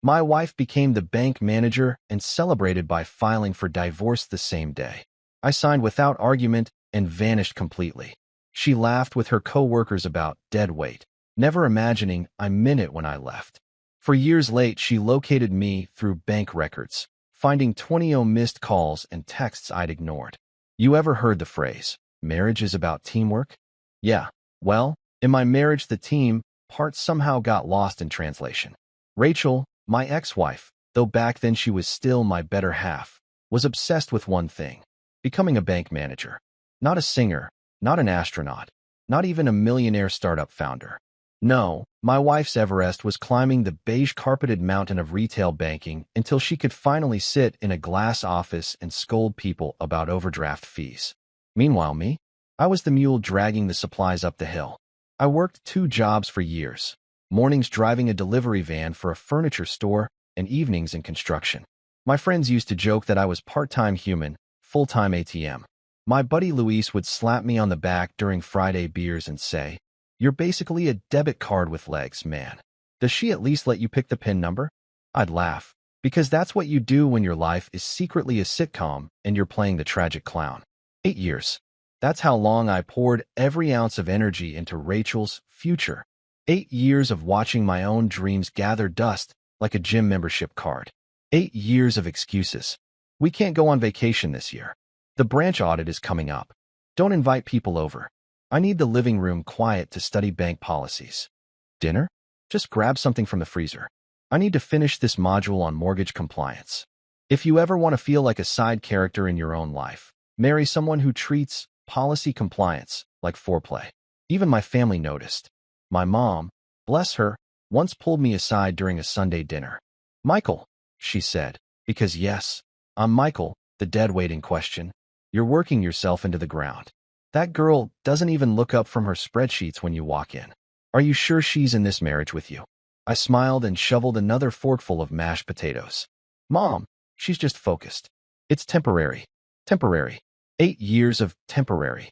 My wife became the bank manager and celebrated by filing for divorce the same day. I signed without argument and vanished completely. She laughed with her coworkers about dead weight, never imagining I meant it when I left. For years late, she located me through bank records, finding 20 missed calls and texts I'd ignored. You ever heard the phrase, marriage is about teamwork? Yeah, well, in my marriage, the team part somehow got lost in translation. Rachel, my ex-wife, though back then she was still my better half, was obsessed with one thing: becoming a bank manager. Not a singer, not an astronaut, not even a millionaire startup founder. No, my wife's Everest was climbing the beige-carpeted mountain of retail banking until she could finally sit in a glass office and scold people about overdraft fees. Meanwhile, me? I was the mule dragging the supplies up the hill. I worked 2 jobs for years, mornings driving a delivery van for a furniture store and evenings in construction. My friends used to joke that I was part-time human, full-time ATM. My buddy Luis would slap me on the back during Friday beers and say, "You're basically a debit card with legs, man. Does she at least let you pick the PIN number?" I'd laugh, because that's what you do when your life is secretly a sitcom and you're playing the tragic clown. 8 years. That's how long I poured every ounce of energy into Rachel's future. 8 years of watching my own dreams gather dust like a gym membership card. 8 years of excuses. We can't go on vacation this year. The branch audit is coming up. Don't invite people over. I need the living room quiet to study bank policies. Dinner? Just grab something from the freezer. I need to finish this module on mortgage compliance. If you ever want to feel like a side character in your own life, marry someone who treats policy compliance like foreplay. Even my family noticed. My mom, bless her, once pulled me aside during a Sunday dinner. "Michael," she said, because yes, I'm Michael, the deadweight in question. "You're working yourself into the ground. That girl doesn't even look up from her spreadsheets when you walk in. Are you sure she's in this marriage with you?" I smiled and shoveled another forkful of mashed potatoes. "Mom, she's just focused. It's temporary. Temporary. 8 years of temporary."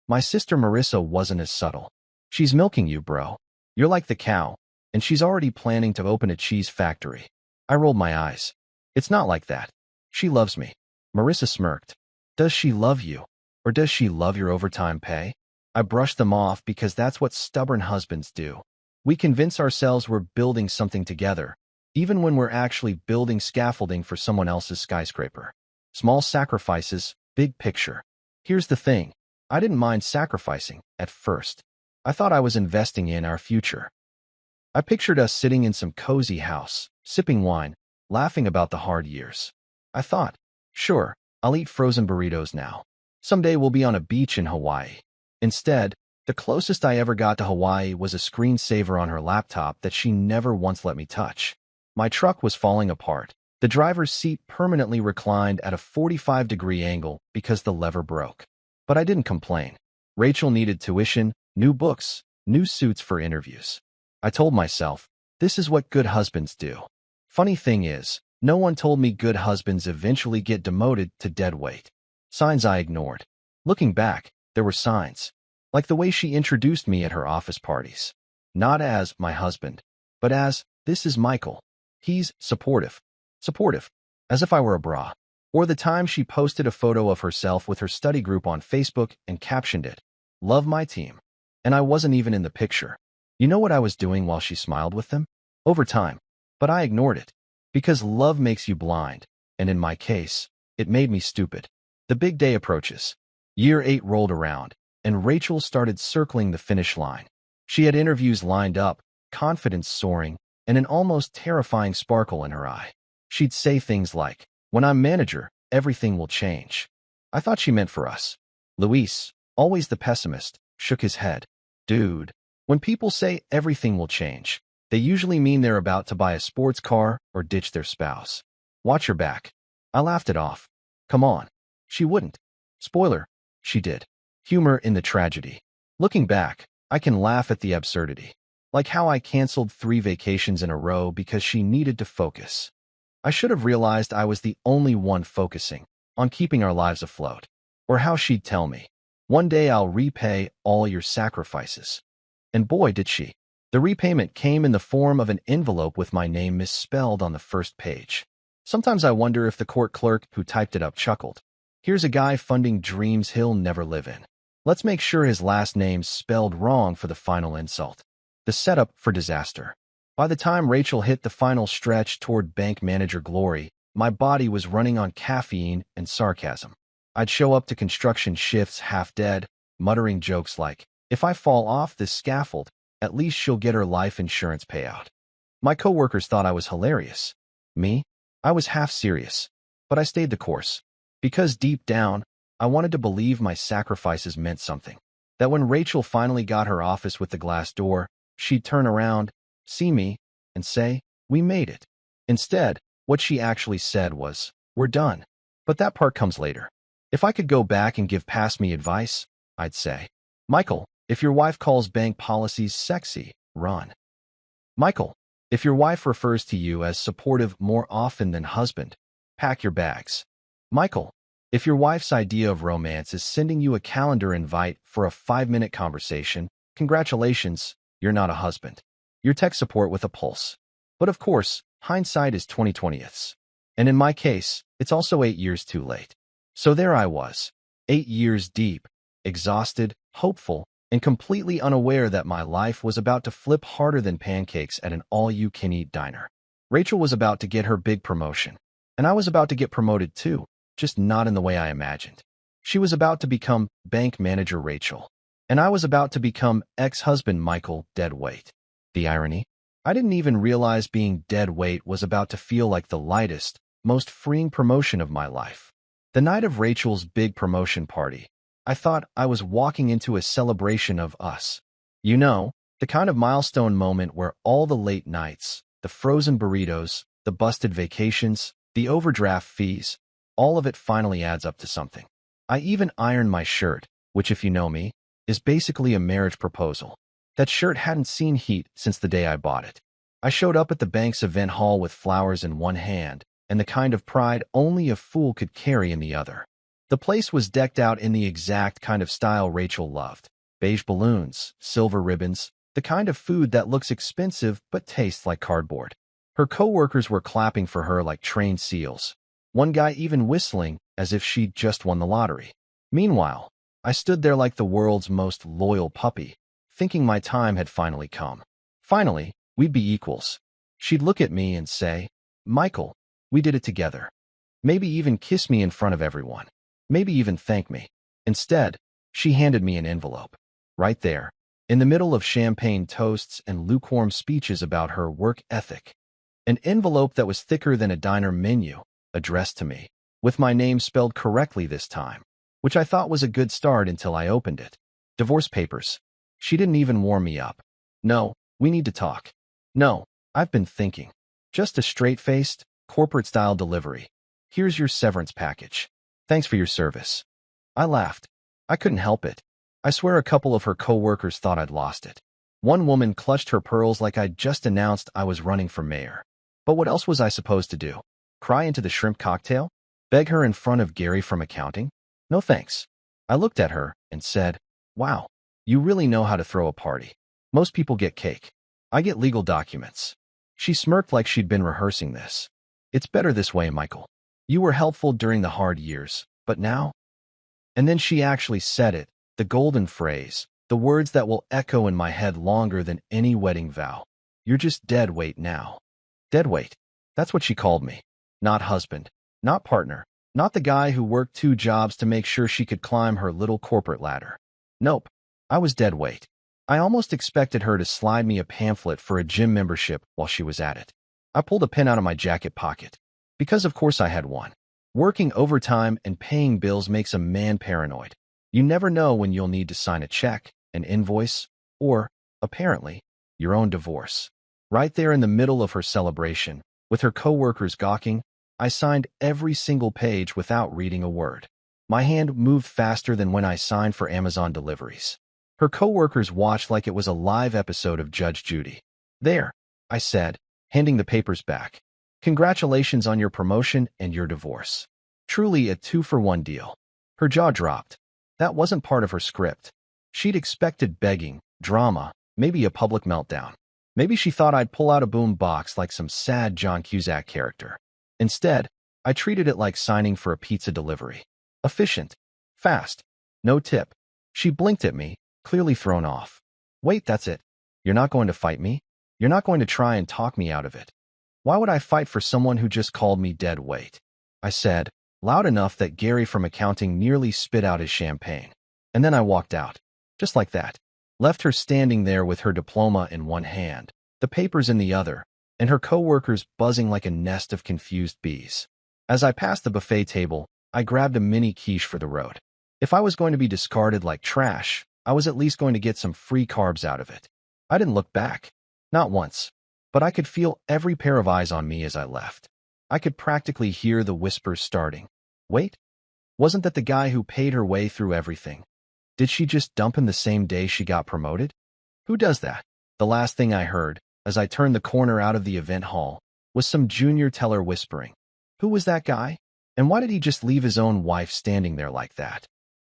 My sister Marissa wasn't as subtle. "She's milking you, bro. You're like the cow, and she's already planning to open a cheese factory." I rolled my eyes. "It's not like that. She loves me." Marissa smirked. "Does she love you? Or does she love your overtime pay?" I brushed them off because that's what stubborn husbands do. We convince ourselves we're building something together, even when we're actually building scaffolding for someone else's skyscraper. Small sacrifices, big picture. Here's the thing. I didn't mind sacrificing at first. I thought I was investing in our future. I pictured us sitting in some cozy house, sipping wine, laughing about the hard years. I thought, sure, I'll eat frozen burritos now. Someday we'll be on a beach in Hawaii. Instead, the closest I ever got to Hawaii was a screensaver on her laptop that she never once let me touch. My truck was falling apart. The driver's seat permanently reclined at a 45-degree angle because the lever broke. But I didn't complain. Rachel needed tuition, new books, new suits for interviews. I told myself, this is what good husbands do. Funny thing is, no one told me good husbands eventually get demoted to dead weight. Signs I ignored. Looking back, there were signs. Like the way she introduced me at her office parties. Not as my husband, but as, "This is Michael. He's supportive." Supportive. As if I were a bra. Or the time she posted a photo of herself with her study group on Facebook and captioned it, "Love my team." And I wasn't even in the picture. You know what I was doing while she smiled with them? Overtime. But I ignored it. Because love makes you blind. And in my case, it made me stupid. The big day approaches. Year 8 rolled around, and Rachel started circling the finish line. She had interviews lined up, confidence soaring, and an almost terrifying sparkle in her eye. She'd say things like, "When I'm manager, everything will change." I thought she meant for us. Luis, always the pessimist, shook his head. "Dude, when people say everything will change, they usually mean they're about to buy a sports car or ditch their spouse. Watch your back." I laughed it off. Come on. She wouldn't. Spoiler, she did. Humor in the tragedy. Looking back, I can laugh at the absurdity. Like how I canceled 3 vacations in a row because she needed to focus. I should have realized I was the only one focusing on keeping our lives afloat. Or how she'd tell me, "One day I'll repay all your sacrifices." And boy, did she. The repayment came in the form of an envelope with my name misspelled on the first page. Sometimes I wonder if the court clerk who typed it up chuckled. Here's a guy funding dreams he'll never live in. Let's make sure his last name's spelled wrong for the final insult. The setup for disaster. By the time Rachel hit the final stretch toward bank manager glory, my body was running on caffeine and sarcasm. I'd show up to construction shifts half dead, muttering jokes like, if I fall off this scaffold, at least she'll get her life insurance payout. My coworkers thought I was hilarious. Me? I was half serious. But I stayed the course. Because deep down, I wanted to believe my sacrifices meant something. That when Rachel finally got her office with the glass door, she'd turn around, see me, and say, we made it. Instead, what she actually said was, we're done. But that part comes later. If I could go back and give past me advice, I'd say, Michael, if your wife calls bank policies sexy, run. Michael, if your wife refers to you as supportive more often than husband, pack your bags. Michael, if your wife's idea of romance is sending you a calendar invite for a 5-minute conversation, congratulations, you're not a husband. You're tech support with a pulse. But of course, hindsight is 20/20ths. And in my case, it's also 8 years too late. So there I was, 8 years deep, exhausted, hopeful, and completely unaware that my life was about to flip harder than pancakes at an all-you-can-eat diner. Rachel was about to get her big promotion, and I was about to get promoted too, just not in the way I imagined. She was about to become bank manager Rachel, and I was about to become ex-husband Michael deadweight. The irony? I didn't even realize being deadweight was about to feel like the lightest, most freeing promotion of my life. The night of Rachel's big promotion party, I thought I was walking into a celebration of us. You know, the kind of milestone moment where all the late nights, the frozen burritos, the busted vacations, the overdraft fees, all of it finally adds up to something. I even ironed my shirt, which, if you know me, is basically a marriage proposal. That shirt hadn't seen heat since the day I bought it. I showed up at the bank's event hall with flowers in one hand and the kind of pride only a fool could carry in the other. The place was decked out in the exact kind of style Rachel loved. Beige balloons, silver ribbons, the kind of food that looks expensive but tastes like cardboard. Her coworkers were clapping for her like trained seals. One guy even whistling as if she'd just won the lottery. Meanwhile, I stood there like the world's most loyal puppy, thinking my time had finally come. Finally, we'd be equals. She'd look at me and say, Michael, we did it together. Maybe even kiss me in front of everyone. Maybe even thank me. Instead, she handed me an envelope. Right there, in the middle of champagne toasts and lukewarm speeches about her work ethic. An envelope that was thicker than a diner menu, addressed to me, with my name spelled correctly this time, which I thought was a good start until I opened it. Divorce papers. She didn't even warm me up. No, we need to talk. No, I've been thinking. Just a straight-faced, corporate-style delivery. Here's your severance package. Thanks for your service. I laughed. I couldn't help it. I swear a couple of her co-workers thought I'd lost it. One woman clutched her pearls like I'd just announced I was running for mayor. But what else was I supposed to do? Cry into the shrimp cocktail? Beg her in front of Gary from accounting? No thanks. I looked at her and said, wow, you really know how to throw a party. Most people get cake. I get legal documents. She smirked like she'd been rehearsing this. It's better this way, Michael. You were helpful during the hard years, but now? And then she actually said it, the golden phrase, the words that will echo in my head longer than any wedding vow. You're just dead weight now. Dead weight. That's what she called me. Not husband. Not partner. Not the guy who worked 2 jobs to make sure she could climb her little corporate ladder. Nope. I was dead weight. I almost expected her to slide me a pamphlet for a gym membership while she was at it. I pulled a pen out of my jacket pocket. Because of course I had one. Working overtime and paying bills makes a man paranoid. You never know when you'll need to sign a check, an invoice, or, apparently, your own divorce. Right there in the middle of her celebration, with her coworkers gawking, I signed every single page without reading a word. My hand moved faster than when I signed for Amazon deliveries. Her coworkers watched like it was a live episode of Judge Judy. There, I said, handing the papers back. Congratulations on your promotion and your divorce. Truly a 2-for-1 deal. Her jaw dropped. That wasn't part of her script. She'd expected begging, drama, Maybe a public meltdown. Maybe she thought I'd pull out a boom box like some sad John Cusack character. Instead, I treated it like signing for a pizza delivery. Efficient. Fast. No tip. She blinked at me, clearly thrown off. Wait, that's it. You're not going to fight me? You're not going to try and talk me out of it. Why would I fight for someone who just called me dead weight? I said, loud enough that Gary from accounting nearly spit out his champagne. And then I walked out. Just like that. Left her standing there with her diploma in one hand, the papers in the other, and her coworkers buzzing like a nest of confused bees. As I passed the buffet table, I grabbed a mini quiche for the road. If I was going to be discarded like trash, I was at least going to get some free carbs out of it. I didn't look back. Not once. But I could feel every pair of eyes on me as I left. I could practically hear the whispers starting. Wait? Wasn't that the guy who paid her way through everything? Did she just dump him the same day she got promoted? Who does that? The last thing I heard, as I turned the corner out of the event hall, was some junior teller whispering. Who was that guy? And why did he just leave his own wife standing there like that?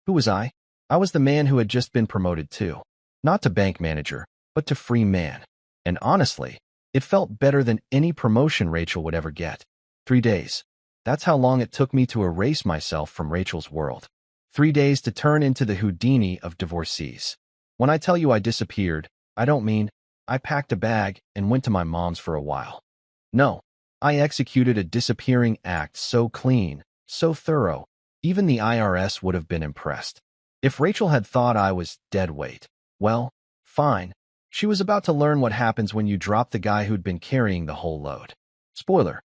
Who was I? I was the man who had just been promoted too. Not to bank manager, but to free man. And honestly, it felt better than any promotion Rachel would ever get. 3 days. That's how long it took me to erase myself from Rachel's world. 3 days to turn into the Houdini of divorcees. When I tell you I disappeared, I don't mean I packed a bag and went to my mom's for a while. No, I executed a disappearing act so clean, so thorough, even the IRS would have been impressed. If Rachel had thought I was dead weight, well, fine. She was about to learn what happens when you drop the guy who'd been carrying the whole load. Spoiler.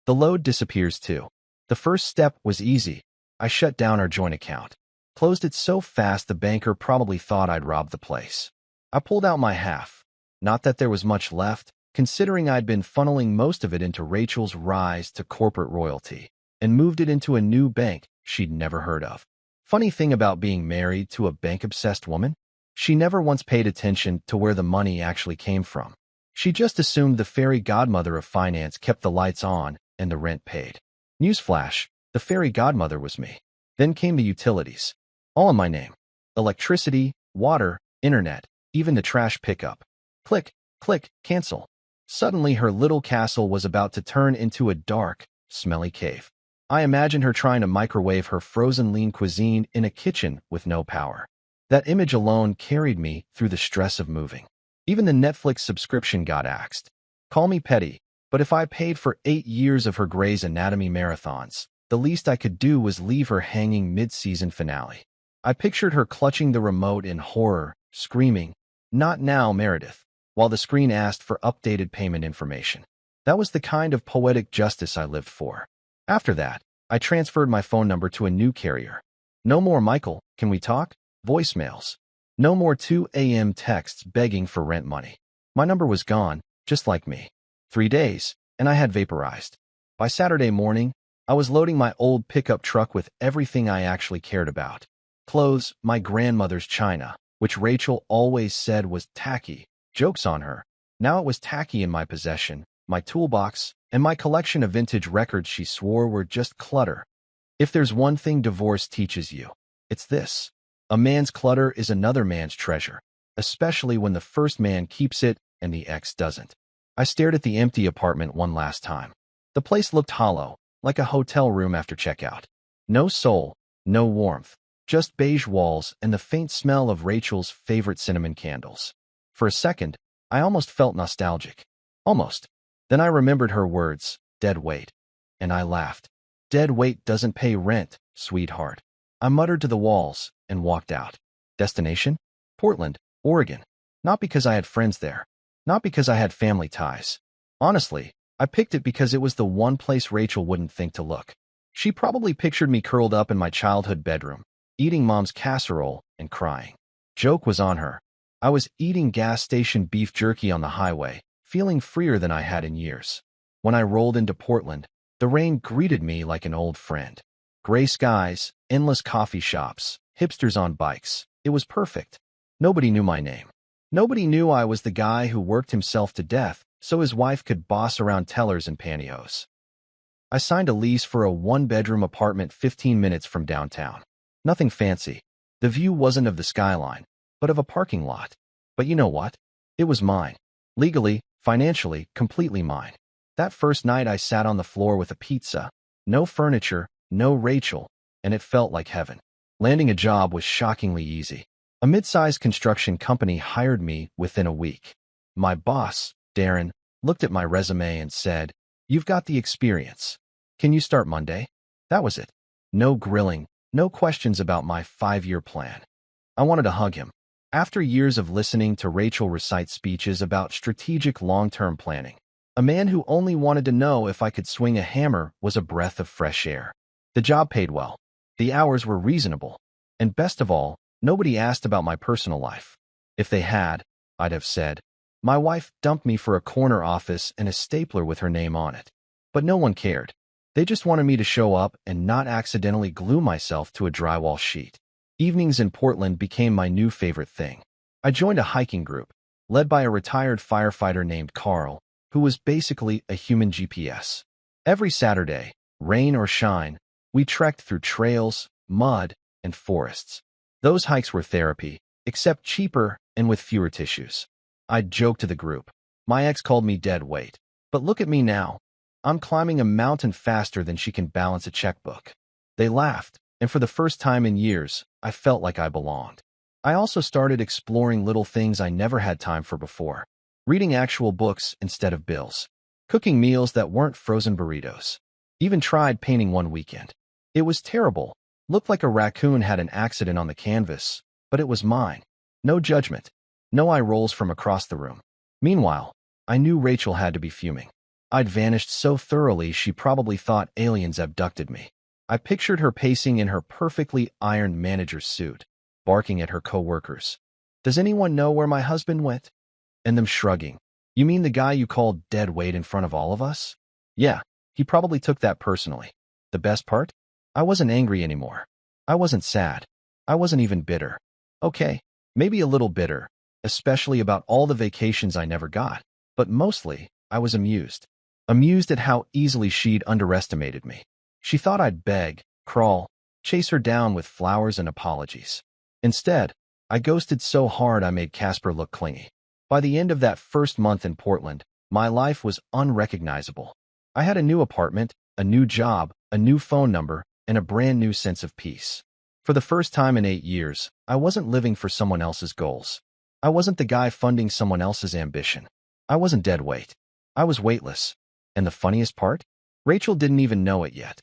The load disappears too. The first step was easy. I shut down our joint account. Closed it so fast the banker probably thought I'd robbed the place. I pulled out my half. Not that there was much left, considering I'd been funneling most of it into Rachel's rise to corporate royalty, and moved it into a new bank she'd never heard of. Funny thing about being married to a bank-obsessed woman? She never once paid attention to where the money actually came from. She just assumed the fairy godmother of finance kept the lights on and the rent paid. Newsflash, the fairy godmother was me. Then came the utilities. All in my name. Electricity, water, internet, even the trash pickup. Click, click, cancel. Suddenly her little castle was about to turn into a dark, smelly cave. I imagined her trying to microwave her frozen lean cuisine in a kitchen with no power. That image alone carried me through the stress of moving. Even the Netflix subscription got axed. Call me petty, but if I paid for 8 years of her Grey's Anatomy marathons, the least I could do was leave her hanging mid-season finale. I pictured her clutching the remote in horror, screaming, "Not now, Meredith," while the screen asked for updated payment information. That was the kind of poetic justice I lived for. After that, I transferred my phone number to a new carrier. No more "Michael, can we talk?" voicemails. No more 2 a.m. texts begging for rent money. My number was gone, just like me. 3 days, and I had vaporized. By Saturday morning, I was loading my old pickup truck with everything I actually cared about. Clothes, my grandmother's china, which Rachel always said was tacky. Joke's on her. Now it was tacky in my possession, my toolbox, and my collection of vintage records she swore were just clutter. If there's one thing divorce teaches you, it's this. A man's clutter is another man's treasure, especially when the first man keeps it and the ex doesn't. I stared at the empty apartment one last time. The place looked hollow, like a hotel room after checkout. No soul, no warmth, just beige walls and the faint smell of Rachel's favorite cinnamon candles. For a second, I almost felt nostalgic. Almost. Then I remembered her words, dead weight. And I laughed. Dead weight doesn't pay rent, sweetheart. I muttered to the walls and walked out. Destination? Portland, Oregon. Not because I had friends there. Not because I had family ties. Honestly, I picked it because it was the one place Rachel wouldn't think to look. She probably pictured me curled up in my childhood bedroom, eating mom's casserole and crying. Joke was on her. I was eating gas station beef jerky on the highway, feeling freer than I had in years. When I rolled into Portland, the rain greeted me like an old friend. Gray skies, endless coffee shops, hipsters on bikes. It was perfect. Nobody knew my name. Nobody knew I was the guy who worked himself to death so his wife could boss around tellers and pantyhose. I signed a lease for a 1-bedroom apartment 15 minutes from downtown. Nothing fancy. The view wasn't of the skyline, but of a parking lot. But you know what? It was mine. Legally, financially, completely mine. That first night I sat on the floor with a pizza. No furniture, no Rachel, and it felt like heaven. Landing a job was shockingly easy. A mid-sized construction company hired me within a week. My boss, Darren, looked at my resume and said, "You've got the experience. Can you start Monday?" That was it. No grilling, no questions about my 5-year plan. I wanted to hug him. After years of listening to Rachel recite speeches about strategic long-term planning, a man who only wanted to know if I could swing a hammer was a breath of fresh air. The job paid well. The hours were reasonable. And best of all, nobody asked about my personal life. If they had, I'd have said, "My wife dumped me for a corner office and a stapler with her name on it." But no one cared. They just wanted me to show up and not accidentally glue myself to a drywall sheet. Evenings in Portland became my new favorite thing. I joined a hiking group, led by a retired firefighter named Carl, who was basically a human GPS. Every Saturday, rain or shine, we trekked through trails, mud, and forests. Those hikes were therapy, except cheaper and with fewer tissues. I'd joke to the group. My ex called me dead weight. But look at me now. I'm climbing a mountain faster than she can balance a checkbook. They laughed, and for the first time in years, I felt like I belonged. I also started exploring little things I never had time for before. Reading actual books instead of bills. Cooking meals that weren't frozen burritos. Even tried painting one weekend. It was terrible. Looked like a raccoon had an accident on the canvas, but it was mine. No judgment. No eye rolls from across the room. Meanwhile, I knew Rachel had to be fuming. I'd vanished so thoroughly she probably thought aliens abducted me. I pictured her pacing in her perfectly ironed manager's suit, barking at her coworkers. "Does anyone know where my husband went?" And them shrugging. "You mean the guy you called dead weight in front of all of us?" Yeah, he probably took that personally. The best part? I wasn't angry anymore. I wasn't sad. I wasn't even bitter. Okay, maybe a little bitter, especially about all the vacations I never got. But mostly, I was amused. Amused at how easily she'd underestimated me. She thought I'd beg, crawl, chase her down with flowers and apologies. Instead, I ghosted so hard I made Casper look clingy. By the end of that first month in Portland, my life was unrecognizable. I had a new apartment, a new job, a new phone number, and a brand new sense of peace. For the first time in 8 years, I wasn't living for someone else's goals. I wasn't the guy funding someone else's ambition. I wasn't dead weight. I was weightless. And the funniest part? Rachel didn't even know it yet.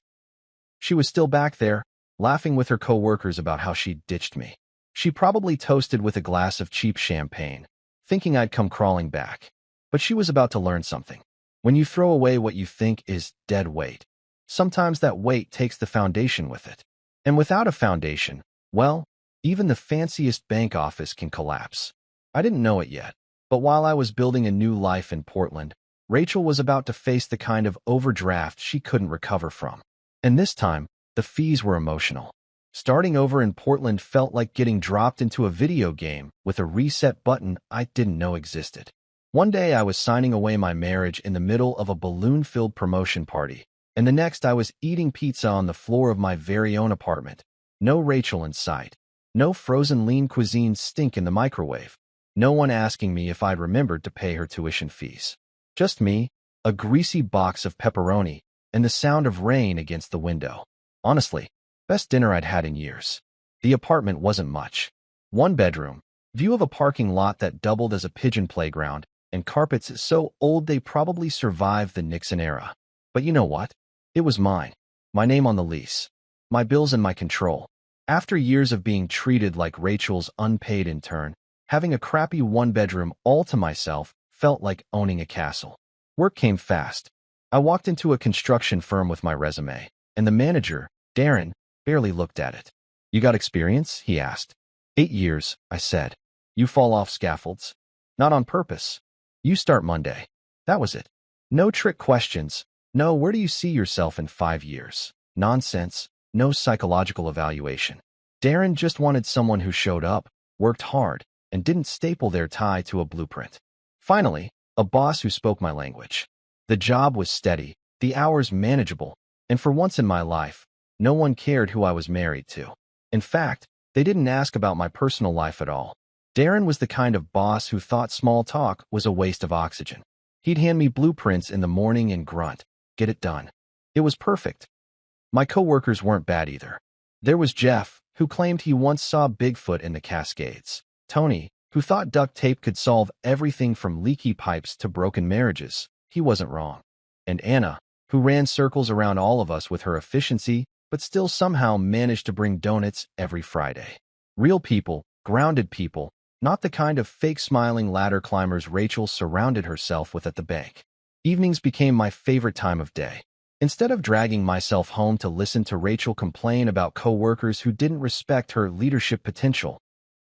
She was still back there, laughing with her coworkers about how she'd ditched me. She probably toasted with a glass of cheap champagne, thinking I'd come crawling back. But she was about to learn something. When you throw away what you think is dead weight, sometimes that weight takes the foundation with it. And without a foundation, well, even the fanciest bank office can collapse. I didn't know it yet, but while I was building a new life in Portland, Rachel was about to face the kind of overdraft she couldn't recover from. And this time, the fees were emotional. Starting over in Portland felt like getting dropped into a video game with a reset button I didn't know existed. One day I was signing away my marriage in the middle of a balloon-filled promotion party, and the next I was eating pizza on the floor of my very own apartment. No Rachel in sight. No frozen lean cuisine stink in the microwave. No one asking me if I'd remembered to pay her tuition fees. Just me, a greasy box of pepperoni, and the sound of rain against the window. Honestly, best dinner I'd had in years. The apartment wasn't much. One bedroom, view of a parking lot that doubled as a pigeon playground, and carpets so old they probably survived the Nixon era. But you know what? It was mine. My name on the lease. My bills in my control. After years of being treated like Rachel's unpaid intern, having a crappy one-bedroom all to myself felt like owning a castle. Work came fast. I walked into a construction firm with my resume, and the manager, Darren, barely looked at it. "You got experience?" he asked. 8 years, I said. "You fall off scaffolds?" "Not on purpose." "You start Monday." That was it. No trick questions. No, "Where do you see yourself in 5 years?" Nonsense. No psychological evaluation. Darren just wanted someone who showed up, worked hard, and didn't staple their tie to a blueprint. Finally, a boss who spoke my language. The job was steady, the hours manageable, and for once in my life, no one cared who I was married to. In fact, they didn't ask about my personal life at all. Darren was the kind of boss who thought small talk was a waste of oxygen. He'd hand me blueprints in the morning and grunt, "Get it done." It was perfect. My coworkers weren't bad either. There was Jeff, who claimed he once saw Bigfoot in the Cascades. Tony, who thought duct tape could solve everything from leaky pipes to broken marriages. He wasn't wrong. And Anna, who ran circles around all of us with her efficiency, but still somehow managed to bring donuts every Friday. Real people, grounded people, not the kind of fake smiling ladder climbers Rachel surrounded herself with at the bank. Evenings became my favorite time of day. Instead of dragging myself home to listen to Rachel complain about coworkers who didn't respect her leadership potential,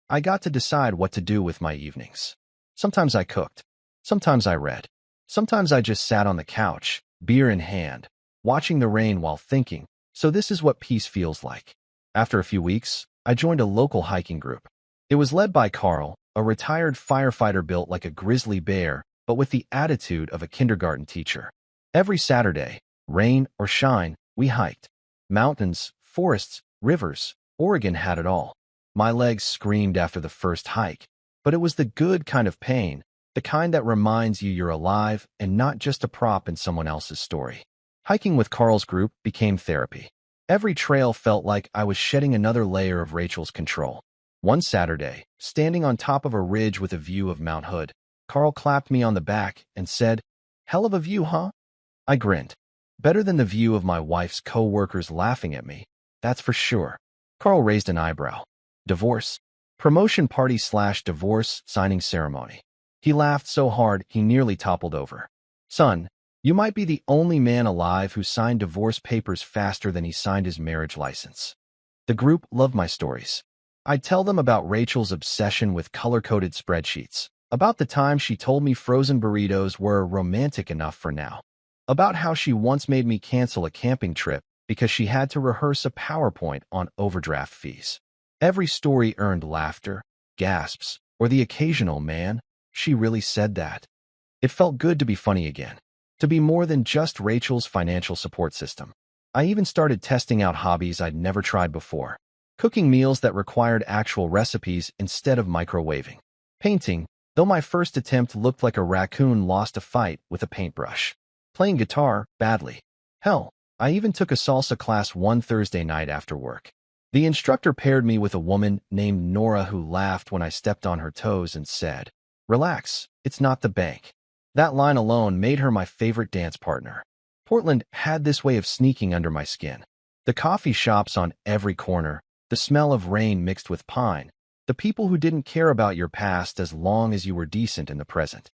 I got to decide what to do with my evenings. Sometimes I cooked. Sometimes I read. Sometimes I just sat on the couch, beer in hand, watching the rain while thinking, so this is what peace feels like. After a few weeks, I joined a local hiking group. It was led by Carl, a retired firefighter built like a grizzly bear, but with the attitude of a kindergarten teacher. Every Saturday, rain or shine, we hiked. Mountains, forests, rivers, Oregon had it all. My legs screamed after the first hike, but it was the good kind of pain, the kind that reminds you you're alive and not just a prop in someone else's story. Hiking with Carl's group became therapy. Every trail felt like I was shedding another layer of Rachel's control. One Saturday, standing on top of a ridge with a view of Mount Hood, Carl clapped me on the back and said, "Hell of a view, huh?" I grinned. Better than the view of my wife's co-workers laughing at me, that's for sure. Carl raised an eyebrow. Divorce? Promotion party/divorce signing ceremony. He laughed so hard he nearly toppled over. "Son, you might be the only man alive who signed divorce papers faster than he signed his marriage license." The group loved my stories. I'd tell them about Rachel's obsession with color-coded spreadsheets, about the time she told me frozen burritos were romantic enough for now, about how she once made me cancel a camping trip because she had to rehearse a PowerPoint on overdraft fees. Every story earned laughter, gasps, or the occasional "man, she really said that." It felt good to be funny again, to be more than just Rachel's financial support system. I even started testing out hobbies I'd never tried before. Cooking meals that required actual recipes instead of microwaving. Painting, though my first attempt looked like a raccoon lost a fight with a paintbrush. Playing guitar, badly. Hell, I even took a salsa class one Thursday night after work. The instructor paired me with a woman named Nora who laughed when I stepped on her toes and said, "Relax, it's not the bank." That line alone made her my favorite dance partner. Portland had this way of sneaking under my skin. The coffee shops on every corner, the smell of rain mixed with pine, the people who didn't care about your past as long as you were decent in the present.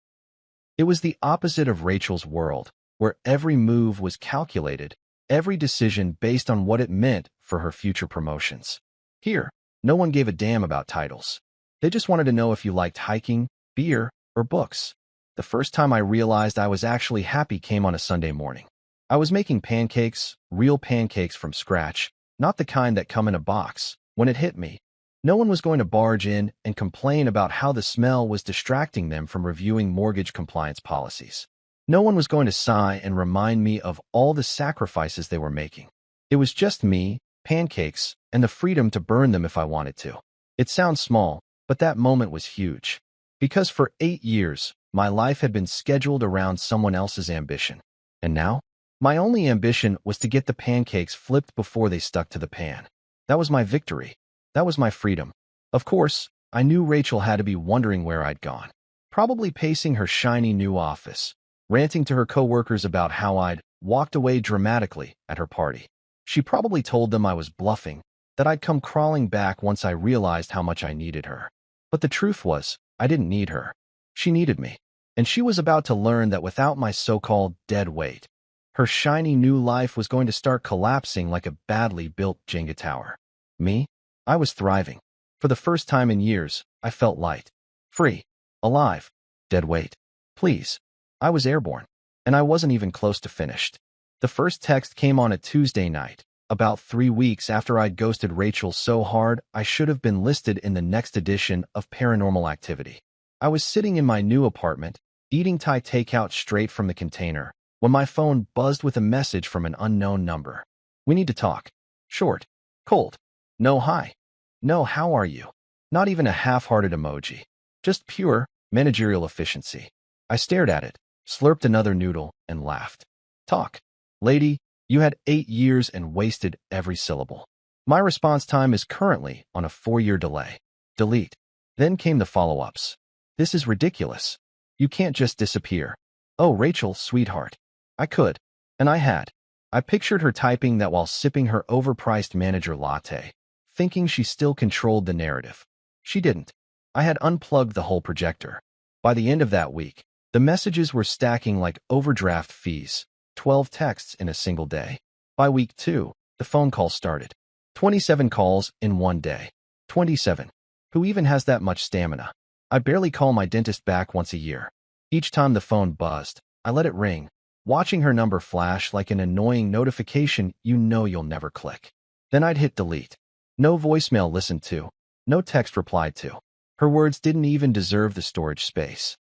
It was the opposite of Rachel's world, where every move was calculated, every decision based on what it meant for her future promotions. Here, no one gave a damn about titles. They just wanted to know if you liked hiking, beer, or books. The first time I realized I was actually happy came on a Sunday morning. I was making pancakes, real pancakes from scratch, not the kind that come in a box. When it hit me, no one was going to barge in and complain about how the smell was distracting them from reviewing mortgage compliance policies. No one was going to sigh and remind me of all the sacrifices they were making. It was just me, pancakes, and the freedom to burn them if I wanted to. It sounds small, but that moment was huge. Because for 8 years, my life had been scheduled around someone else's ambition. And now, my only ambition was to get the pancakes flipped before they stuck to the pan. That was my victory. That was my freedom. Of course, I knew Rachel had to be wondering where I'd gone. Probably pacing her shiny new office, ranting to her coworkers about how I'd walked away dramatically at her party. She probably told them I was bluffing, that I'd come crawling back once I realized how much I needed her. But the truth was, I didn't need her. She needed me. And she was about to learn that without my so-called dead weight, her shiny new life was going to start collapsing like a badly built Jenga tower. Me? I was thriving. For the first time in years, I felt light, free, alive. Dead weight. Please. I was airborne, and I wasn't even close to finished. The first text came on a Tuesday night, about 3 weeks after I'd ghosted Rachel so hard I should have been listed in the next edition of Paranormal Activity. I was sitting in my new apartment, eating Thai takeout straight from the container, when my phone buzzed with a message from an unknown number. "We need to talk." Short. Cold. No hi. No how are you. Not even a half-hearted emoji. Just pure managerial efficiency. I stared at it, slurped another noodle, and laughed. Talk. Lady, you had 8 years and wasted every syllable. My response time is currently on a 4-year delay. Delete. Then came the follow-ups. This is ridiculous. You can't just disappear. Oh, Rachel, sweetheart. I could. And I had. I pictured her typing that while sipping her overpriced manager latte, thinking she still controlled the narrative. She didn't. I had unplugged the whole projector. By the end of that week, the messages were stacking like overdraft fees, 12 texts in a single day. By week 2, the phone calls started. 27 calls in one day. 27. Who even has that much stamina? I barely call my dentist back once a year. Each time the phone buzzed, I let it ring, watching her number flash like an annoying notification you know you'll never click. Then I'd hit delete. No voicemail listened to. No text replied to. Her words didn't even deserve the storage space.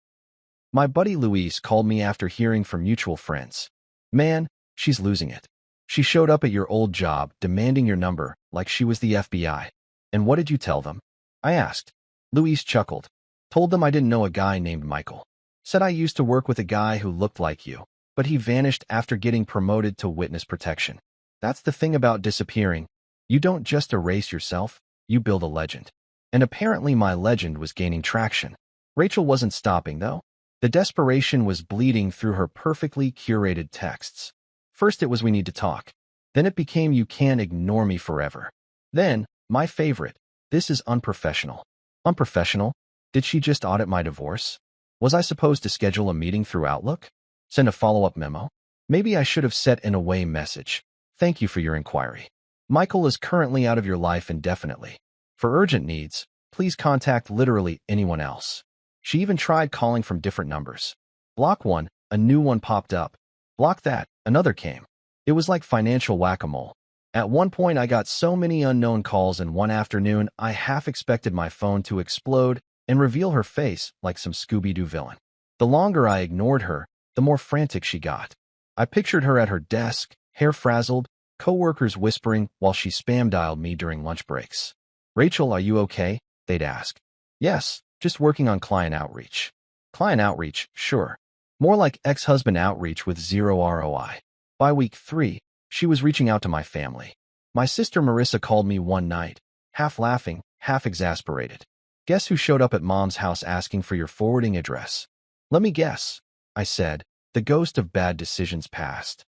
My buddy Louise called me after hearing from mutual friends. Man, she's losing it. She showed up at your old job, demanding your number, like she was the FBI. And what did you tell them? I asked. Louise chuckled. Told them I didn't know a guy named Michael. Said I used to work with a guy who looked like you, but he vanished after getting promoted to witness protection. That's the thing about disappearing. You don't just erase yourself, you build a legend. And apparently my legend was gaining traction. Rachel wasn't stopping, though. The desperation was bleeding through her perfectly curated texts. First it was we need to talk. Then it became you can't ignore me forever. Then, my favorite, this is unprofessional. Unprofessional? Did she just audit my divorce? Was I supposed to schedule a meeting through Outlook? Send a follow-up memo? Maybe I should have set an away message. Thank you for your inquiry. Michael is currently out of your life indefinitely. For urgent needs, please contact literally anyone else. She even tried calling from different numbers. Block one, a new one popped up. Block that, another came. It was like financial whack-a-mole. At one point, I got so many unknown calls in one afternoon, I half expected my phone to explode and reveal her face like some Scooby-Doo villain. The longer I ignored her, the more frantic she got. I pictured her at her desk, hair frazzled, coworkers whispering while she spam dialed me during lunch breaks. Rachel, are you okay? They'd ask. Yes, just working on client outreach. Client outreach, sure. More like ex-husband outreach with zero ROI. By week 3, she was reaching out to my family. My sister Marissa called me one night, half laughing, half exasperated. Guess who showed up at Mom's house asking for your forwarding address? Let me guess, I said, the ghost of bad decisions past.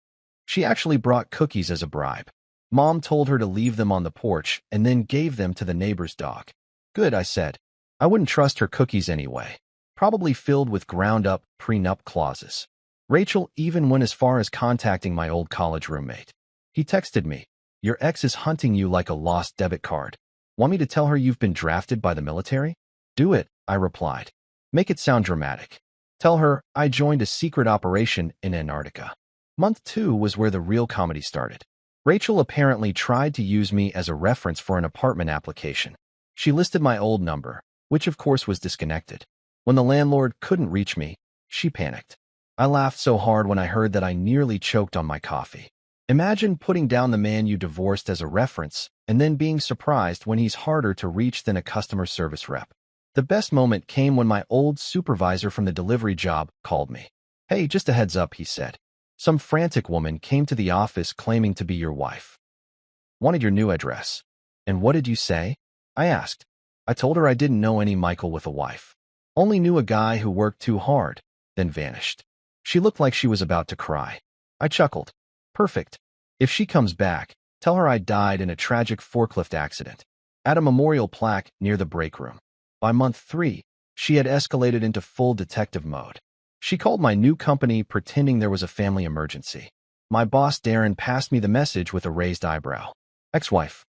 She actually brought cookies as a bribe. Mom told her to leave them on the porch and then gave them to the neighbor's dog. Good, I said. I wouldn't trust her cookies anyway. Probably filled with ground-up prenup clauses. Rachel even went as far as contacting my old college roommate. He texted me, your ex is hunting you like a lost debit card. Want me to tell her you've been drafted by the military? Do it, I replied. Make it sound dramatic. Tell her I joined a secret operation in Antarctica. Month 2 was where the real comedy started. Rachel apparently tried to use me as a reference for an apartment application. She listed my old number, which of course was disconnected. When the landlord couldn't reach me, she panicked. I laughed so hard when I heard that I nearly choked on my coffee. Imagine putting down the man you divorced as a reference and then being surprised when he's harder to reach than a customer service rep. The best moment came when my old supervisor from the delivery job called me. Hey, just a heads up, he said. Some frantic woman came to the office claiming to be your wife. Wanted your new address. And what did you say? I asked. I told her I didn't know any Michael with a wife. Only knew a guy who worked too hard, then vanished. She looked like she was about to cry. I chuckled. Perfect. If she comes back, tell her I died in a tragic forklift accident. At a memorial plaque near the break room. By month 3, she had escalated into full detective mode. She called my new company pretending there was a family emergency. My boss Darren passed me the message with a raised eyebrow. Ex-wife.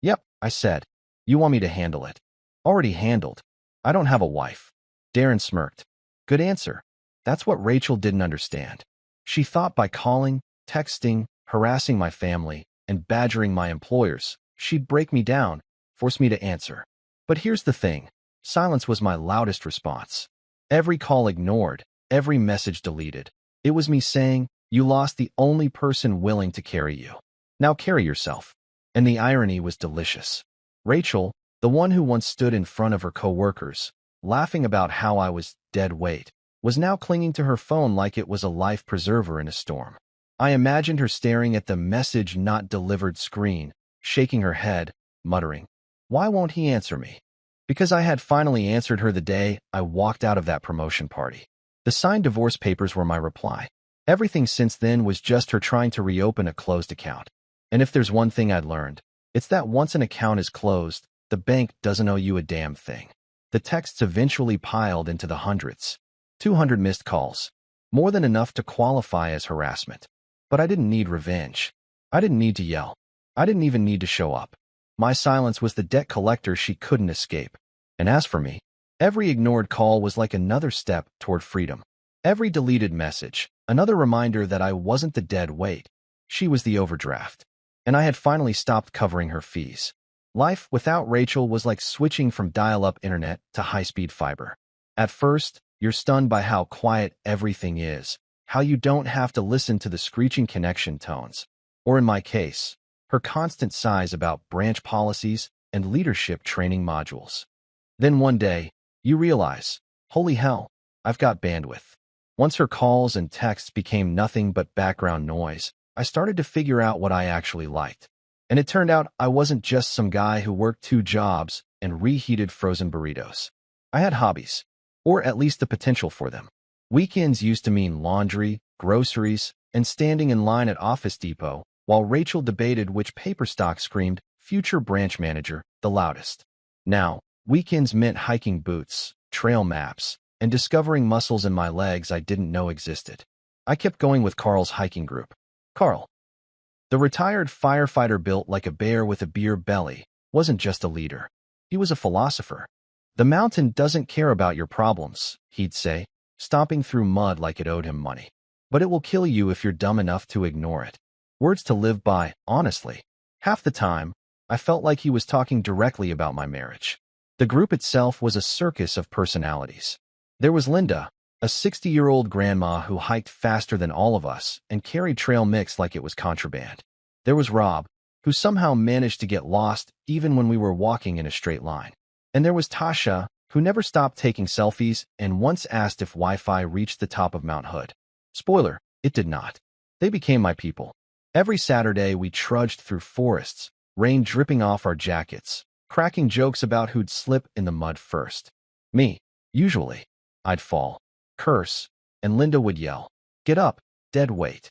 Yep, I said. You want me to handle it? Already handled. I don't have a wife. Darren smirked. Good answer. That's what Rachel didn't understand. She thought by calling, texting, harassing my family, and badgering my employers, she'd break me down, force me to answer. But here's the thing. Silence was my loudest response. Every call ignored, every message deleted. It was me saying, you lost the only person willing to carry you. Now carry yourself. And the irony was delicious. Rachel, The one who once stood in front of her coworkers, laughing about how I was dead weight, was now clinging to her phone like it was a life preserver in a storm. I imagined her staring at the message not delivered screen, shaking her head, muttering, "Why won't he answer me?" Because I had finally answered her the day I walked out of that promotion party. The signed divorce papers were my reply. Everything since then was just her trying to reopen a closed account. And if there's one thing I'd learned, it's that once an account is closed, the bank doesn't owe you a damn thing. The texts eventually piled into the hundreds. 200 missed calls. More than enough to qualify as harassment. But I didn't need revenge. I didn't need to yell. I didn't even need to show up. My silence was the debt collector she couldn't escape. And as for me, every ignored call was like another step toward freedom. Every deleted message, another reminder that I wasn't the dead weight. She was the overdraft. And I had finally stopped covering her fees. Life without Rachel was like switching from dial-up internet to high-speed fiber. At first, you're stunned by how quiet everything is, how you don't have to listen to the screeching connection tones, or in my case, her constant sighs about branch policies and leadership training modules. Then one day, you realize, holy hell, I've got bandwidth. Once her calls and texts became nothing but background noise, I started to figure out what I actually liked. And it turned out I wasn't just some guy who worked 2 jobs and reheated frozen burritos. I had hobbies, or at least the potential for them. Weekends used to mean laundry, groceries, and standing in line at Office Depot, while Rachel debated which paper stock screamed, "Future branch manager," the loudest. Now, weekends meant hiking boots, trail maps, and discovering muscles in my legs I didn't know existed. I kept going with Carl's hiking group. Carl, the retired firefighter built like a bear with a beer belly, wasn't just a leader. He was a philosopher. The mountain doesn't care about your problems, he'd say, stomping through mud like it owed him money. But it will kill you if you're dumb enough to ignore it. Words to live by, honestly. Half the time, I felt like he was talking directly about my marriage. The group itself was a circus of personalities. There was Linda, a 60-year-old grandma who hiked faster than all of us and carried trail mix like it was contraband. There was Rob, who somehow managed to get lost even when we were walking in a straight line. And there was Tasha, who never stopped taking selfies and once asked if Wi-Fi reached the top of Mount Hood. Spoiler, it did not. They became my people. Every Saturday we trudged through forests, rain dripping off our jackets, cracking jokes about who'd slip in the mud first. Me, usually. I'd fall, curse, and Linda would yell, "Get up, dead weight."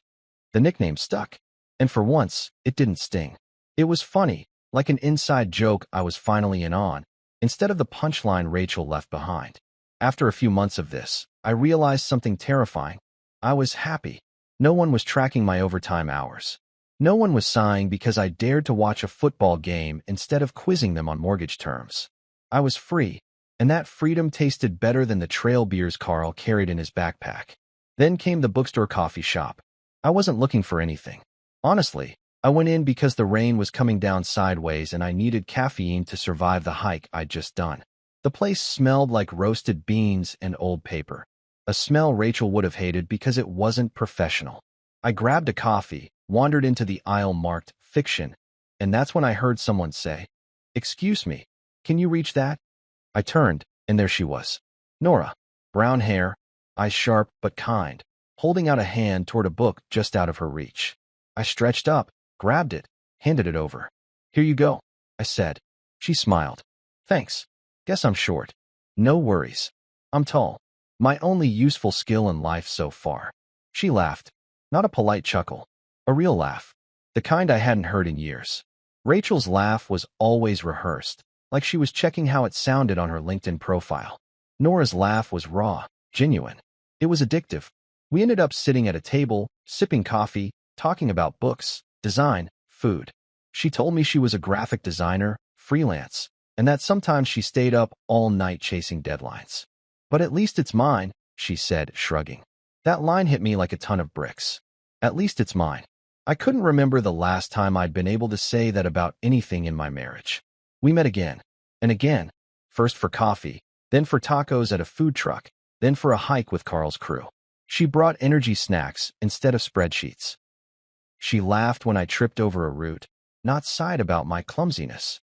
The nickname stuck. And for once, it didn't sting. It was funny, like an inside joke I was finally in on, instead of the punchline Rachel left behind. After a few months of this, I realized something terrifying. I was happy. No one was tracking my overtime hours. No one was sighing because I dared to watch a football game instead of quizzing them on mortgage terms. I was free, and that freedom tasted better than the trail beers Carl carried in his backpack. Then came the bookstore coffee shop. I wasn't looking for anything. Honestly, I went in because the rain was coming down sideways and I needed caffeine to survive the hike I'd just done. The place smelled like roasted beans and old paper, a smell Rachel would have hated because it wasn't professional. I grabbed a coffee, wandered into the aisle marked fiction, and that's when I heard someone say, "Excuse me, can you reach that?" I turned, and there she was. Nora, brown hair, eyes sharp but kind, holding out a hand toward a book just out of her reach. I stretched up, grabbed it, handed it over. "Here you go," I said. She smiled. "Thanks. Guess I'm short." "No worries. I'm tall. My only useful skill in life so far." She laughed. Not a polite chuckle. A real laugh. The kind I hadn't heard in years. Rachel's laugh was always rehearsed, like she was checking how it sounded on her LinkedIn profile. Nora's laugh was raw, genuine. It was addictive. We ended up sitting at a table, sipping coffee, talking about books, design, food. She told me she was a graphic designer, freelance, and that sometimes she stayed up all night chasing deadlines. "But at least it's mine," she said, shrugging. That line hit me like a ton of bricks. At least it's mine. I couldn't remember the last time I'd been able to say that about anything in my marriage. We met again, and again, first for coffee, then for tacos at a food truck, then for a hike with Carl's crew. She brought energy snacks instead of spreadsheets. She laughed when I tripped over a root, not sighed about my clumsiness.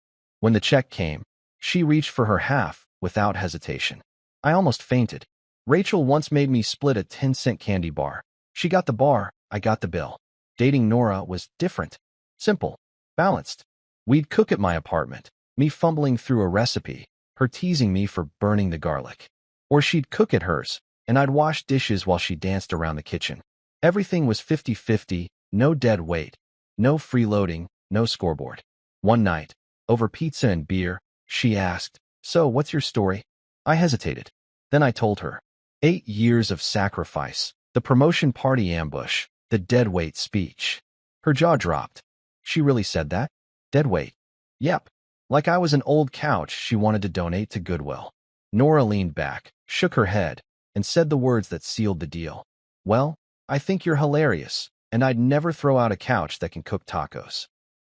When the check came, She reached for her half without hesitation. I almost fainted. Rachel once made me split a 10-cent candy bar. She got the bar, I got the bill. Dating Nora was different. Simple. Balanced. We'd cook at my apartment, me fumbling through a recipe, her teasing me for burning the garlic. Or she'd cook at hers, and I'd wash dishes while she danced around the kitchen. Everything was 50-50, no dead weight, no freeloading, no scoreboard. One night, over pizza and beer, she asked, "So, what's your story?" I hesitated. Then I told her. 8 years of sacrifice, the promotion party ambush, the deadweight speech. Her jaw dropped. She really said that? Deadweight. Yep. Like I was an old couch she wanted to donate to Goodwill. Nora leaned back, shook her head, and said the words that sealed the deal. "Well, I think you're hilarious, and I'd never throw out a couch that can cook tacos."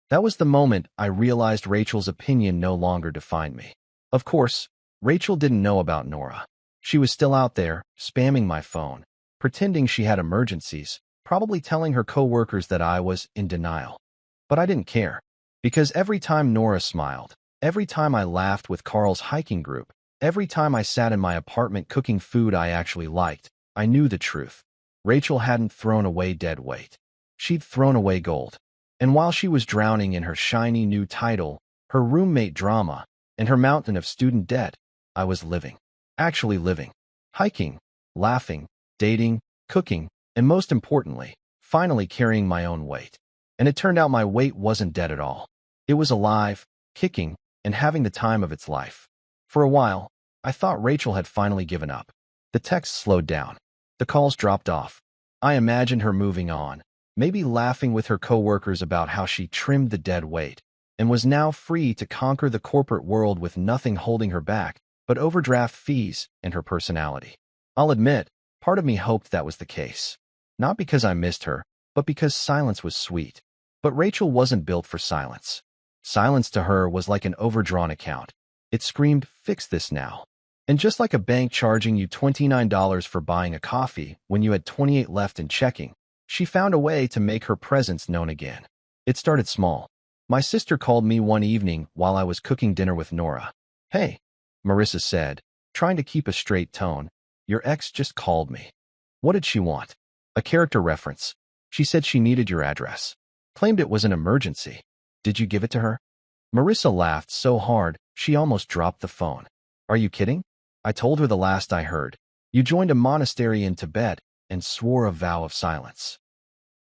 That was the moment I realized Rachel's opinion no longer defined me. Of course, Rachel didn't know about Nora. She was still out there, spamming my phone, pretending she had emergencies, probably telling her coworkers that I was in denial. But I didn't care, because every time Nora smiled, every time I laughed with Carl's hiking group, every time I sat in my apartment cooking food I actually liked, I knew the truth. Rachel hadn't thrown away dead weight. She'd thrown away gold. And while she was drowning in her shiny new title, her roommate drama, and her mountain of student debt, I was living. Actually living. Hiking, laughing, dating, cooking, and most importantly, finally carrying my own weight. And it turned out my weight wasn't dead at all. It was alive, kicking, and having the time of its life. For a while, I thought Rachel had finally given up. The texts slowed down. The calls dropped off. I imagined her moving on, maybe laughing with her coworkers about how she trimmed the dead weight, and was now free to conquer the corporate world with nothing holding her back but overdraft fees and her personality. I'll admit, part of me hoped that was the case. Not because I missed her, but because silence was sweet. But Rachel wasn't built for silence. Silence to her was like an overdrawn account. It screamed, "Fix this now." And just like a bank charging you $29 for buying a coffee when you had 28 left in checking, she found a way to make her presence known again. It started small. My sister called me one evening while I was cooking dinner with Nora. "Hey," Marissa said, trying to keep a straight tone, "your ex just called me." What did she want? A character reference. She said she needed your address. Claimed it was an emergency. Did you give it to her? Marissa laughed so hard, she almost dropped the phone. "Are you kidding?" I told her the last I heard. "You joined a monastery in Tibet and swore a vow of silence."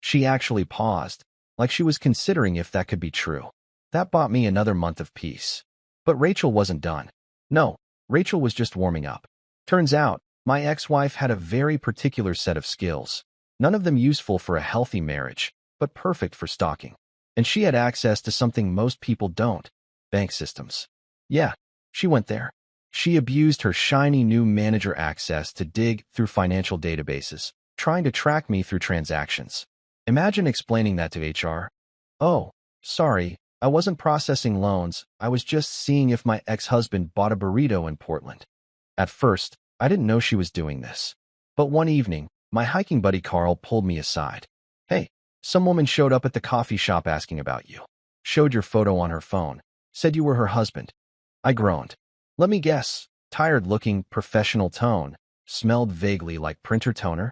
She actually paused, like she was considering if that could be true. That bought me another month of peace. But Rachel wasn't done. No, Rachel was just warming up. Turns out, my ex-wife had a very particular set of skills. None of them useful for a healthy marriage, but perfect for stalking. And she had access to something most people don't: bank systems. Yeah, she went there. She abused her shiny new manager access to dig through financial databases, trying to track me through transactions. Imagine explaining that to HR. "Oh, sorry, I wasn't processing loans, I was just seeing if my ex-husband bought a burrito in Portland." At first, I didn't know she was doing this. But one evening, my hiking buddy Carl pulled me aside. "Hey, some woman showed up at the coffee shop asking about you. Showed your photo on her phone. Said you were her husband." I groaned. "Let me guess. Tired-looking, professional tone. Smelled vaguely like printer toner."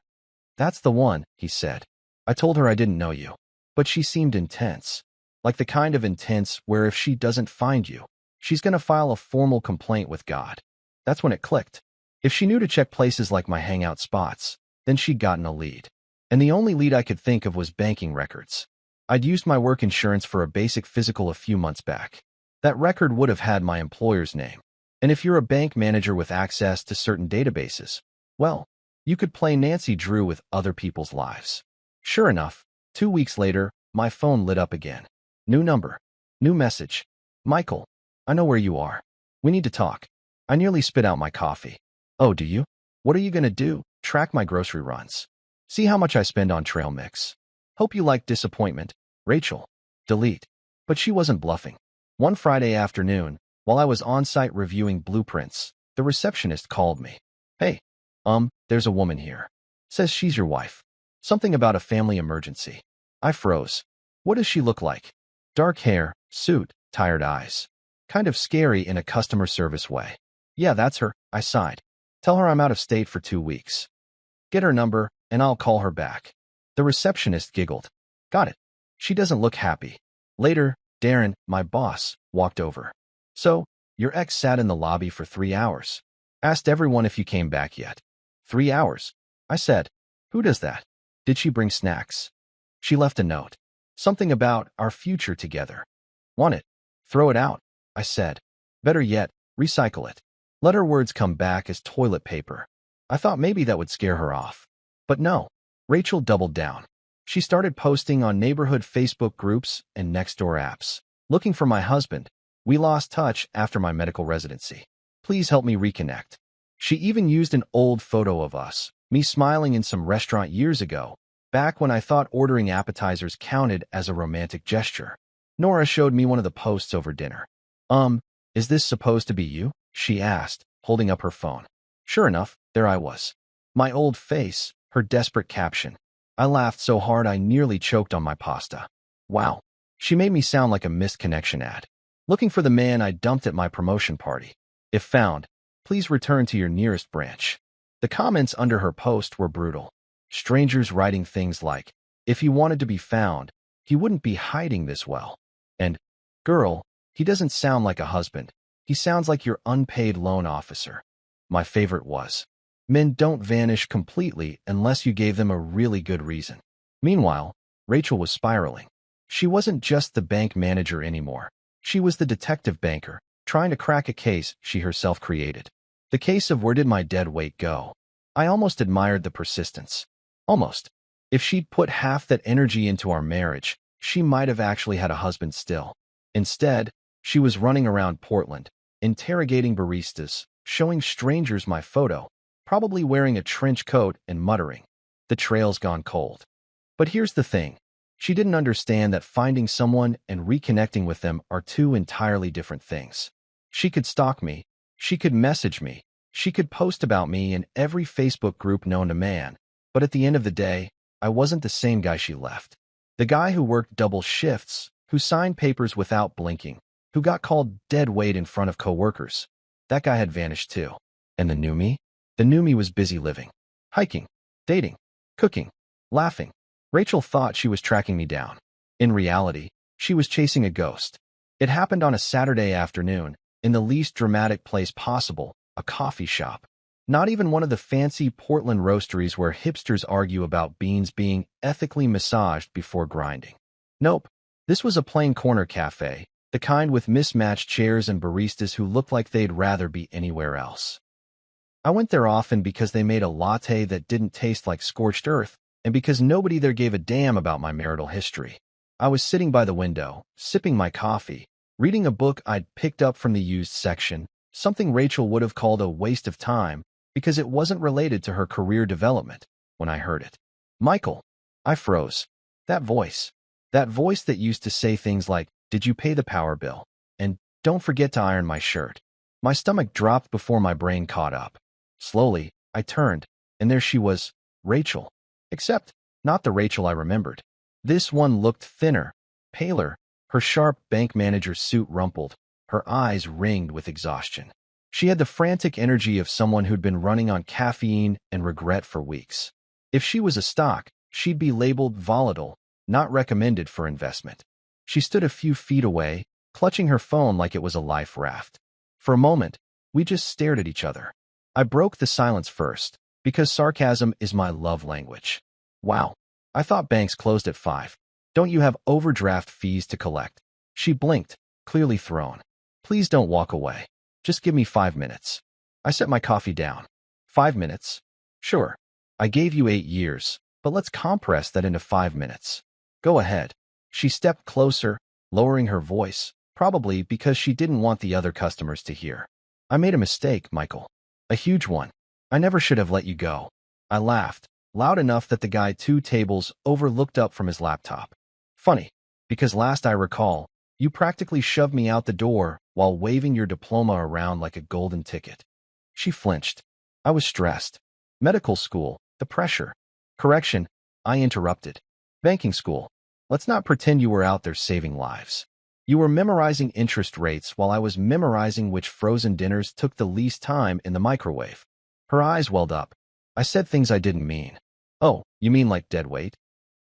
"That's the one," he said. "I told her I didn't know you. But she seemed intense. Like the kind of intense where if she doesn't find you, she's gonna file a formal complaint with God." That's when it clicked. If she knew to check places like my hangout spots, then she'd gotten a lead. And the only lead I could think of was banking records. I'd used my work insurance for a basic physical a few months back. That record would have had my employer's name. And if you're a bank manager with access to certain databases, well, you could play Nancy Drew with other people's lives. Sure enough, 2 weeks later, my phone lit up again. New number. New message. "Michael, I know where you are. We need to talk." I nearly spit out my coffee. "Oh, do you? What are you gonna do? Track my grocery runs? See how much I spend on trail mix? Hope you like disappointment, Rachel." Delete. But she wasn't bluffing. One Friday afternoon, while I was on-site reviewing blueprints, the receptionist called me. "Hey, there's a woman here. Says she's your wife. Something about a family emergency." I froze. What does she look like? Dark hair, suit, tired eyes. kind of scary in a customer service way. Yeah, that's her, I sighed. Tell her I'm out of state for 2 weeks. Get her number, and I'll call her back. The receptionist giggled. Got it. She doesn't look happy. Later, Darren, my boss, walked over. So, your ex sat in the lobby for 3 hours. Asked everyone if you came back yet. 3 hours. I said, who does that? Did she bring snacks? She left a note. Something about our future together. Want it? Throw it out, I said. Better yet, recycle it. Let her words come back as toilet paper. I thought maybe that would scare her off. But no, Rachel doubled down. She started posting on neighborhood Facebook groups and Nextdoor apps. Looking for my husband. We lost touch after my medical residency. Please help me reconnect. She even used an old photo of us, me smiling in some restaurant years ago, back when I thought ordering appetizers counted as a romantic gesture. Nora showed me one of the posts over dinner. Is this supposed to be you? She asked, holding up her phone. Sure enough, there I was. My old face, her desperate caption. I laughed so hard I nearly choked on my pasta. Wow. She made me sound like a missed connection ad. Looking for the man I dumped at my promotion party. If found, please return to your nearest branch. The comments under her post were brutal. Strangers writing things like, if he wanted to be found, he wouldn't be hiding this well. And, girl, he doesn't sound like a husband. He sounds like your unpaid loan officer. My favorite was, men don't vanish completely unless you gave them a really good reason. Meanwhile, Rachel was spiraling. She wasn't just the bank manager anymore. She was the detective banker, trying to crack a case she herself created. The case of where did my dead weight go? I almost admired the persistence. Almost. If she'd put half that energy into our marriage, she might have actually had a husband still. Instead, she was running around Portland, interrogating baristas, showing strangers my photo, probably wearing a trench coat and muttering, the trail's gone cold. But here's the thing. She didn't understand that finding someone and reconnecting with them are two entirely different things. She could stalk me. She could message me. She could post about me in every Facebook group known to man. But at the end of the day, I wasn't the same guy she left. The guy who worked double shifts, who signed papers without blinking, who got called dead weight in front of coworkers. That guy had vanished too. And the new me? The new me was busy living, hiking, dating, cooking, laughing. Rachel thought she was tracking me down. In reality, she was chasing a ghost. It happened on a Saturday afternoon, in the least dramatic place possible, a coffee shop. Not even one of the fancy Portland roasteries where hipsters argue about beans being ethically massaged before grinding. Nope, this was a plain corner cafe, the kind with mismatched chairs and baristas who looked like they'd rather be anywhere else. I went there often because they made a latte that didn't taste like scorched earth, and because nobody there gave a damn about my marital history. I was sitting by the window, sipping my coffee, reading a book I'd picked up from the used section, something Rachel would have called a waste of time because it wasn't related to her career development, when I heard it. Michael. I froze. That voice that used to say things like, did you pay the power bill? And don't forget to iron my shirt. My stomach dropped before my brain caught up. Slowly, I turned, and there she was, Rachel. Except, not the Rachel I remembered. This one looked thinner, paler, her sharp bank manager suit rumpled, her eyes ringed with exhaustion. She had the frantic energy of someone who'd been running on caffeine and regret for weeks. If she was a stock, she'd be labeled volatile, not recommended for investment. She stood a few feet away, clutching her phone like it was a life raft. For a moment, we just stared at each other. I broke the silence first, because sarcasm is my love language. Wow, I thought banks closed at 5. Don't you have overdraft fees to collect? She blinked, clearly thrown. Please don't walk away. Just give me 5 minutes. I set my coffee down. 5 minutes? Sure. I gave you 8 years, but let's compress that into 5 minutes. Go ahead. She stepped closer, lowering her voice, probably because she didn't want the other customers to hear. I made a mistake, Michael. A huge one. I never should have let you go. I laughed, loud enough that the guy 2 tables over looked up from his laptop. Funny, because last I recall, you practically shoved me out the door while waving your diploma around like a golden ticket. She flinched. I was stressed. Medical school, the pressure. Correction, I interrupted. Banking school. Let's not pretend you were out there saving lives. You were memorizing interest rates while I was memorizing which frozen dinners took the least time in the microwave. Her eyes welled up. I said things I didn't mean. Oh, you mean like dead weight?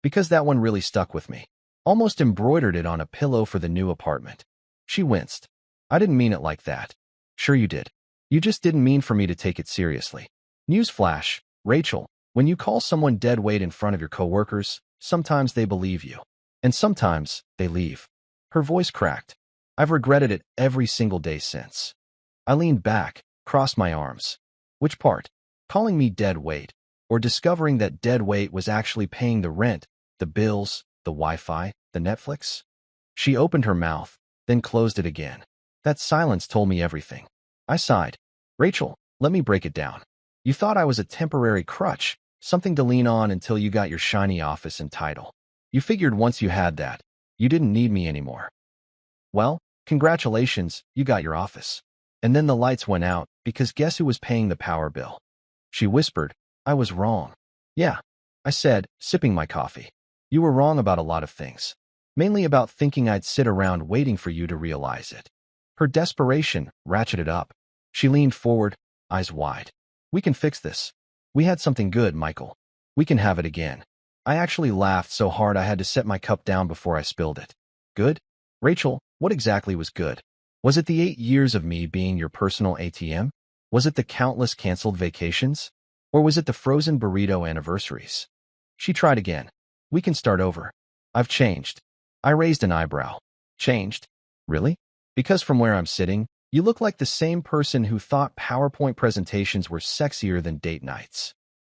Because that one really stuck with me. Almost embroidered it on a pillow for the new apartment. She winced. I didn't mean it like that. Sure you did. You just didn't mean for me to take it seriously. Newsflash, Rachel, when you call someone dead weight in front of your coworkers, sometimes they believe you. And sometimes they leave. Her voice cracked. I've regretted it every single day since. I leaned back, crossed my arms. Which part? Calling me dead weight, or discovering that dead weight was actually paying the rent, the bills, the Wi-Fi, the Netflix? She opened her mouth, then closed it again. That silence told me everything. I sighed. Rachel, let me break it down. You thought I was a temporary crutch, something to lean on until you got your shiny office and title. You figured once you had that, you didn't need me anymore. Well, congratulations, you got your office. And then the lights went out because guess who was paying the power bill? She whispered, I was wrong. Yeah, I said, sipping my coffee. You were wrong about a lot of things. Mainly about thinking I'd sit around waiting for you to realize it. Her desperation ratcheted up. She leaned forward, eyes wide. We can fix this. We had something good, Michael. We can have it again. I actually laughed so hard I had to set my cup down before I spilled it. Good? Rachel, what exactly was good? Was it the 8 years of me being your personal ATM? Was it the countless canceled vacations? Or was it the frozen burrito anniversaries? She tried again. We can start over. I've changed. I raised an eyebrow. Changed? Really? Because from where I'm sitting, you look like the same person who thought PowerPoint presentations were sexier than date nights.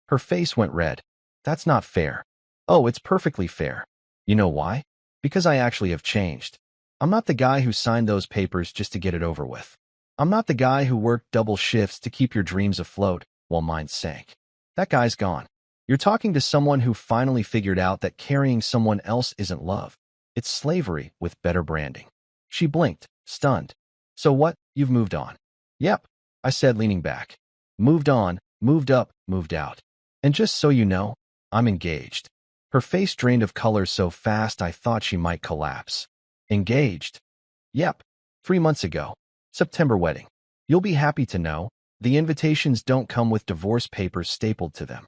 Her face went red. That's not fair. Oh, it's perfectly fair. You know why? Because I actually have changed. I'm not the guy who signed those papers just to get it over with. I'm not the guy who worked double shifts to keep your dreams afloat while mine sank. That guy's gone. You're talking to someone who finally figured out that carrying someone else isn't love. It's slavery with better branding. She blinked, stunned. So what? You've moved on. Yep, I said, leaning back. Moved on, moved up, moved out. And just so you know, I'm engaged. Her face drained of color so fast I thought she might collapse. Engaged? Yep, 3 months ago. September wedding. You'll be happy to know, the invitations don't come with divorce papers stapled to them.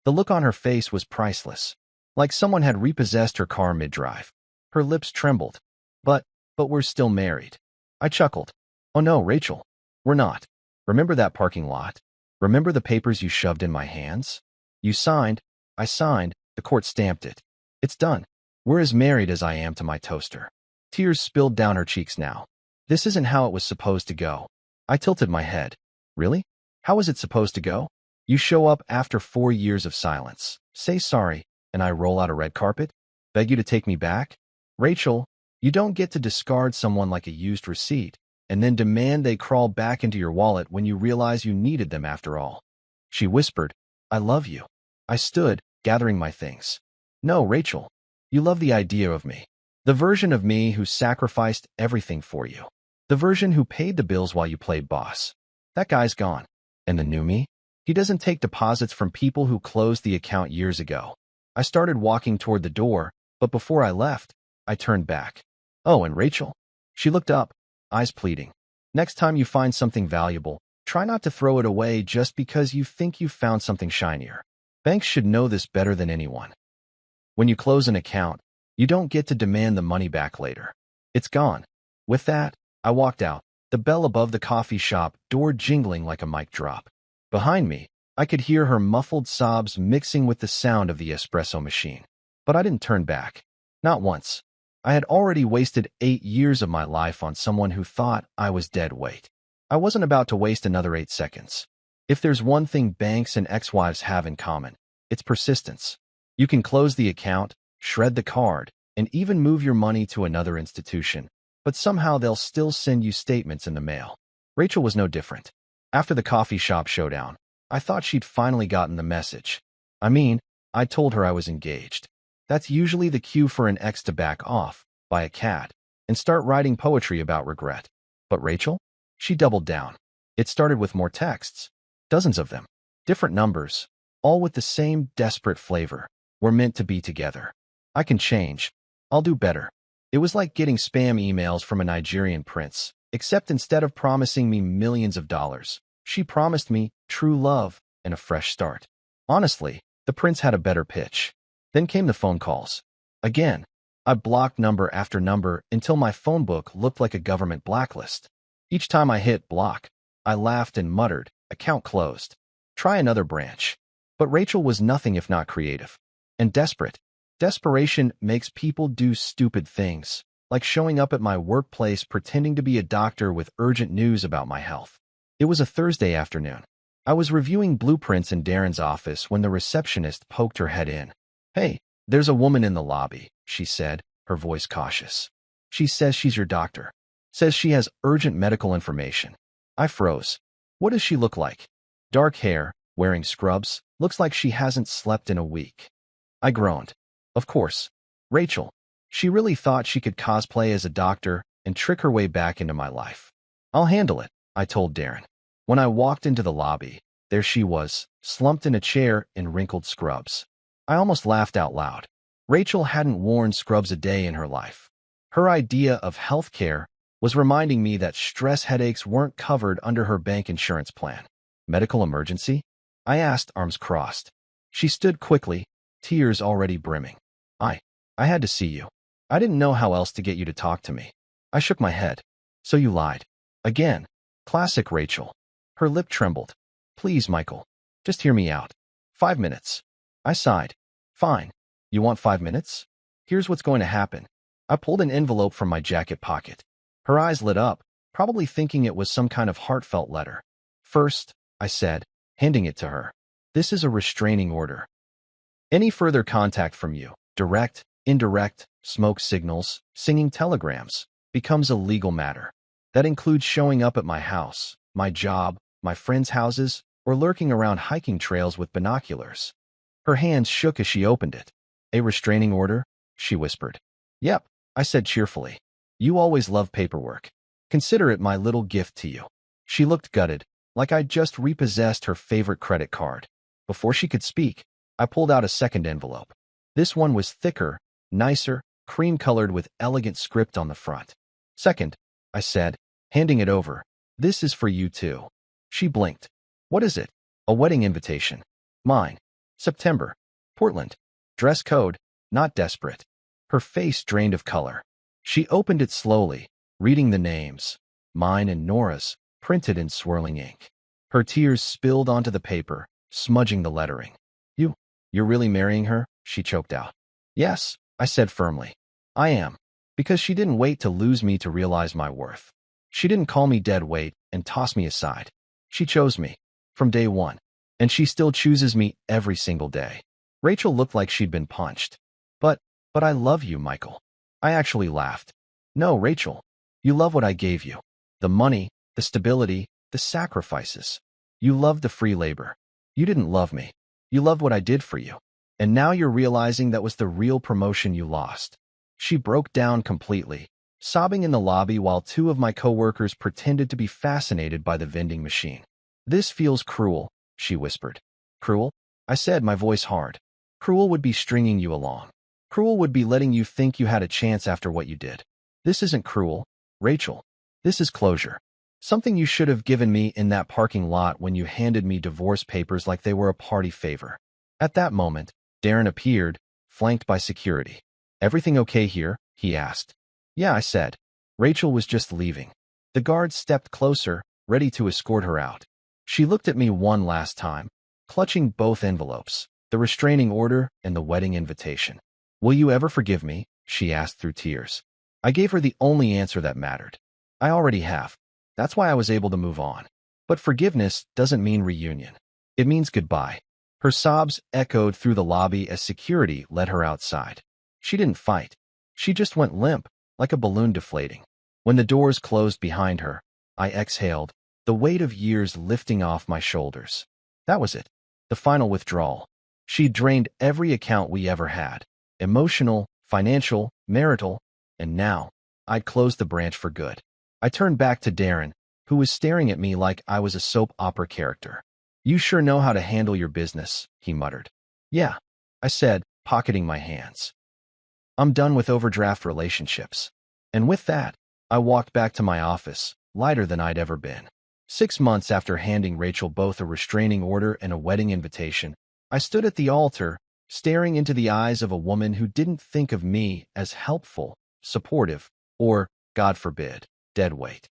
The look on her face was priceless, like someone had repossessed her car mid-drive. Her lips trembled. But we're still married. I chuckled. Oh no, Rachel. We're not. Remember that parking lot? Remember the papers you shoved in my hands? You signed. I signed. The court stamped it. It's done. We're as married as I am to my toaster. Tears spilled down her cheeks now. This isn't how it was supposed to go. I tilted my head. Really? How is it supposed to go? You show up after 4 years of silence, say sorry, and I roll out a red carpet? Beg you to take me back? Rachel, you don't get to discard someone like a used receipt, and then demand they crawl back into your wallet when you realize you needed them after all. She whispered, I love you. I stood, gathering my things. No, Rachel. You love the idea of me. The version of me who sacrificed everything for you. The version who paid the bills while you played boss. That guy's gone. And the new me? He doesn't take deposits from people who closed the account years ago. I started walking toward the door, but before I left, I turned back. Oh, and Rachel? She looked up, eyes pleading. Next time you find something valuable, try not to throw it away just because you think you found something shinier. Banks should know this better than anyone. When you close an account, you don't get to demand the money back later. It's gone. With that, I walked out, the bell above the coffee shop door jingling like a mic drop. Behind me, I could hear her muffled sobs mixing with the sound of the espresso machine. But I didn't turn back. Not once. I had already wasted 8 years of my life on someone who thought I was dead weight. I wasn't about to waste another 8 seconds. If there's one thing banks and ex-wives have in common, it's persistence. You can close the account, shred the card, and even move your money to another institution, but somehow they'll still send you statements in the mail. Rachel was no different. After the coffee shop showdown, I thought she'd finally gotten the message. I told her I was engaged. That's usually the cue for an ex to back off, buy a cat, and start writing poetry about regret. But Rachel? She doubled down. It started with more texts. Dozens of them. Different numbers. All with the same desperate flavor. We're meant to be together. I can change. I'll do better. It was like getting spam emails from a Nigerian prince, except instead of promising me millions of dollars, she promised me true love and a fresh start. Honestly, the prince had a better pitch. Then came the phone calls. Again, I blocked number after number until my phone book looked like a government blacklist. Each time I hit block, I laughed and muttered, account closed. Try another branch. But Rachel was nothing if not creative. And desperate. Desperation makes people do stupid things, like showing up at my workplace pretending to be a doctor with urgent news about my health. It was a Thursday afternoon. I was reviewing blueprints in Darren's office when the receptionist poked her head in. Hey, there's a woman in the lobby, she said, her voice cautious. She says she's your doctor. Says she has urgent medical information. I froze. What does she look like? Dark hair, wearing scrubs, looks like she hasn't slept in a week. I groaned. Of course. Rachel. She really thought she could cosplay as a doctor and trick her way back into my life. I'll handle it, I told Darren. When I walked into the lobby, there she was, slumped in a chair in wrinkled scrubs. I almost laughed out loud. Rachel hadn't worn scrubs a day in her life. Her idea of health care was reminding me that stress headaches weren't covered under her bank insurance plan. Medical emergency? I asked, arms crossed. She stood quickly, tears already brimming. I had to see you. I didn't know how else to get you to talk to me. I shook my head. So you lied. Again. Classic Rachel. Her lip trembled. Please, Michael. Just hear me out. 5 minutes. I sighed. Fine. You want 5 minutes? Here's what's going to happen. I pulled an envelope from my jacket pocket. Her eyes lit up, probably thinking it was some kind of heartfelt letter. First, I said, handing it to her. This is a restraining order. Any further contact from you, direct, indirect, smoke signals, singing telegrams, becomes a legal matter. That includes showing up at my house, my job, my friends' houses, or lurking around hiking trails with binoculars. Her hands shook as she opened it. A restraining order? She whispered. Yep, I said cheerfully. You always love paperwork. Consider it my little gift to you. She looked gutted, like I'd just repossessed her favorite credit card. Before she could speak, I pulled out a second envelope. This one was thicker, nicer, cream-colored with elegant script on the front. Second, I said, handing it over. This is for you too. She blinked. What is it? A wedding invitation. Mine. September. Portland. Dress code. Not desperate. Her face drained of color. She opened it slowly, reading the names. Mine and Nora's, printed in swirling ink. Her tears spilled onto the paper, smudging the lettering. You're really marrying her? She choked out. Yes, I said firmly. I am. Because she didn't wait to lose me to realize my worth. She didn't call me dead weight and toss me aside. She chose me. From day one. And she still chooses me every single day. Rachel looked like she'd been punched. But I love you, Michael. I actually laughed. No, Rachel. You love what I gave you. The money, the stability, the sacrifices. You loved the free labor. You didn't love me. You loved what I did for you. And now you're realizing that was the real promotion you lost. She broke down completely, sobbing in the lobby while two of my coworkers pretended to be fascinated by the vending machine. This feels cruel, she whispered. Cruel? I said, my voice hard. Cruel would be stringing you along. Cruel would be letting you think you had a chance after what you did. This isn't cruel, Rachel. This is closure. Something you should have given me in that parking lot when you handed me divorce papers like they were a party favor. At that moment, Darren appeared, flanked by security. Everything okay here? He asked. Yeah, I said. Rachel was just leaving. The guard stepped closer, ready to escort her out. She looked at me one last time, clutching both envelopes, the restraining order and the wedding invitation. Will you ever forgive me? She asked through tears. I gave her the only answer that mattered. I already have. That's why I was able to move on. But forgiveness doesn't mean reunion. It means goodbye. Her sobs echoed through the lobby as security led her outside. She didn't fight. She just went limp, like a balloon deflating. When the doors closed behind her, I exhaled, the weight of years lifting off my shoulders. That was it. The final withdrawal. She drained every account we ever had. Emotional, financial, marital, and now, I'd closed the branch for good. I turned back to Darren, who was staring at me like I was a soap opera character. You sure know how to handle your business, he muttered. Yeah, I said, pocketing my hands. I'm done with overdraft relationships. And with that, I walked back to my office, lighter than I'd ever been. 6 months after handing Rachel both a restraining order and a wedding invitation, I stood at the altar, staring into the eyes of a woman who didn't think of me as helpful, supportive, or, God forbid, deadweight.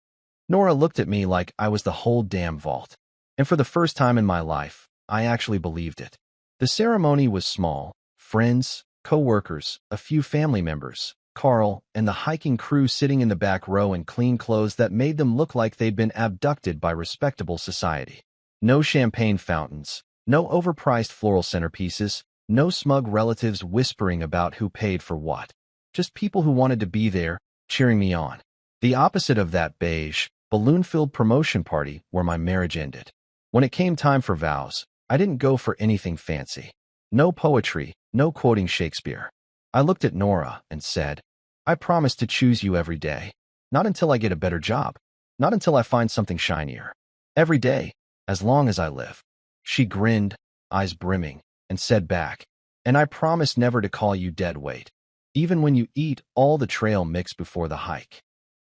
Nora looked at me like I was the whole damn vault. And for the first time in my life, I actually believed it. The ceremony was small: friends, co-workers, a few family members, Carl, and the hiking crew sitting in the back row in clean clothes that made them look like they'd been abducted by respectable society. No champagne fountains, no overpriced floral centerpieces, no smug relatives whispering about who paid for what. Just people who wanted to be there, cheering me on. The opposite of that beige, balloon-filled promotion party where my marriage ended. When it came time for vows, I didn't go for anything fancy. No poetry, no quoting Shakespeare. I looked at Nora and said, I promise to choose you every day. Not until I get a better job. Not until I find something shinier. Every day, as long as I live. She grinned, eyes brimming, and said back, and I promise never to call you dead weight, even when you eat all the trail mix before the hike.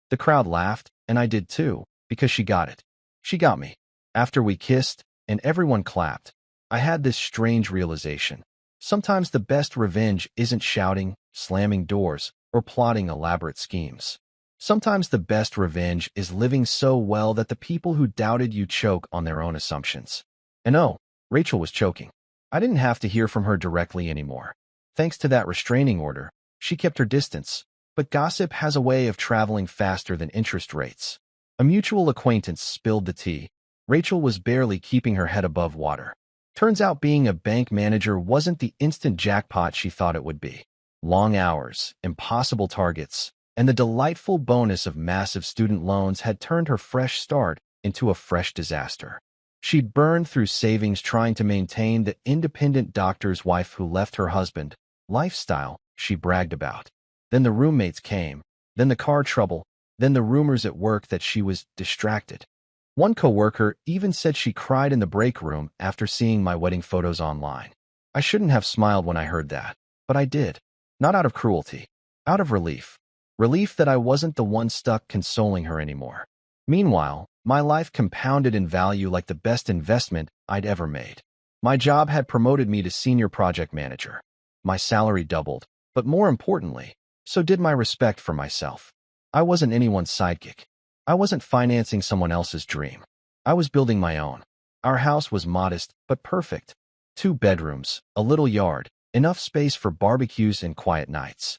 The crowd laughed, and I did too, because she got it. She got me. After we kissed, and everyone clapped, I had this strange realization. Sometimes the best revenge isn't shouting, slamming doors, or plotting elaborate schemes. Sometimes the best revenge is living so well that the people who doubted you choke on their own assumptions. And oh, Rachel was choking. I didn't have to hear from her directly anymore. Thanks to that restraining order, she kept her distance, but gossip has a way of traveling faster than interest rates. A mutual acquaintance spilled the tea. Rachel was barely keeping her head above water. Turns out being a bank manager wasn't the instant jackpot she thought it would be. Long hours, impossible targets, and the delightful bonus of massive student loans had turned her fresh start into a fresh disaster. She'd burned through savings trying to maintain the independent doctor's wife who left her husband lifestyle she bragged about. Then the roommates came, then the car trouble, then the rumors at work that she was distracted. One coworker even said she cried in the break room after seeing my wedding photos online. I shouldn't have smiled when I heard that, but I did. Not out of cruelty, out of relief. Relief that I wasn't the one stuck consoling her anymore. Meanwhile, my life compounded in value like the best investment I'd ever made. My job had promoted me to senior project manager. My salary doubled, but more importantly, so did my respect for myself. I wasn't anyone's sidekick. I wasn't financing someone else's dream. I was building my own. Our house was modest but perfect. 2 bedrooms, a little yard, enough space for barbecues and quiet nights.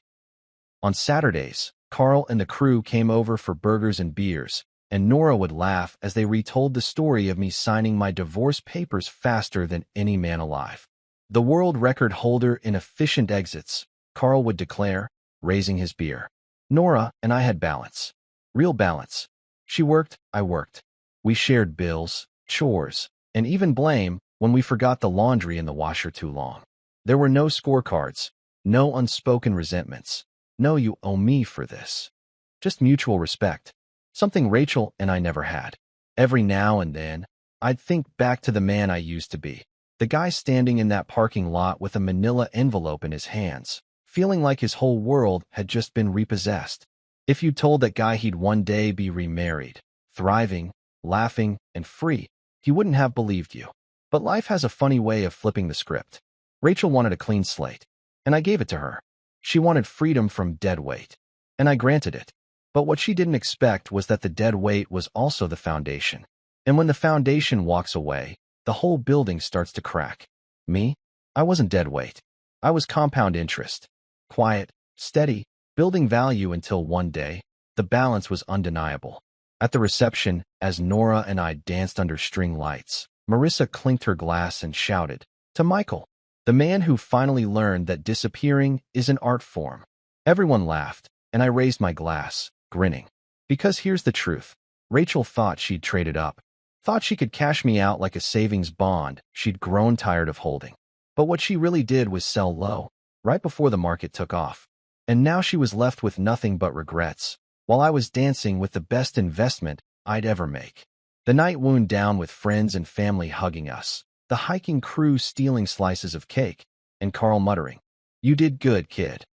On Saturdays, Carl and the crew came over for burgers and beers, and Nora would laugh as they retold the story of me signing my divorce papers faster than any man alive. The world record holder in efficient exits, Carl would declare, raising his beer. Nora and I had balance. Real balance. She worked, I worked. We shared bills, chores, and even blame when we forgot the laundry in the washer too long. There were no scorecards, no unspoken resentments, no you owe me for this. Just mutual respect, something Rachel and I never had. Every now and then, I'd think back to the man I used to be, the guy standing in that parking lot with a manila envelope in his hands, feeling like his whole world had just been repossessed. If you told that guy he'd one day be remarried, thriving, laughing, and free, he wouldn't have believed you. But life has a funny way of flipping the script. Rachel wanted a clean slate, and I gave it to her. She wanted freedom from dead weight, and I granted it. But what she didn't expect was that the dead weight was also the foundation. And when the foundation walks away, the whole building starts to crack. Me? I wasn't dead weight. I was compound interest. Quiet, steady, building value until one day, the balance was undeniable. At the reception, as Nora and I danced under string lights, Marissa clinked her glass and shouted, "To Michael, the man who finally learned that disappearing is an art form." Everyone laughed, and I raised my glass, grinning. Because here's the truth. Rachel thought she'd traded up, thought she could cash me out like a savings bond she'd grown tired of holding. But what she really did was sell low, right before the market took off. And now she was left with nothing but regrets, while I was dancing with the best investment I'd ever make. The night wound down with friends and family hugging us, the hiking crew stealing slices of cake, and Carl muttering, "You did good, kid."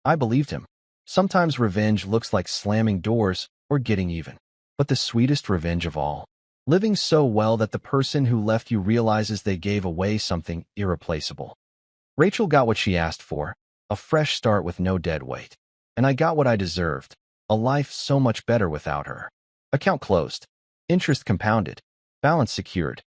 I believed him. Sometimes revenge looks like slamming doors or getting even. But the sweetest revenge of all, living so well that the person who left you realizes they gave away something irreplaceable. Rachel got what she asked for, a fresh start with no dead weight. And I got what I deserved, a life so much better without her. Account closed. Interest compounded. Balance secured.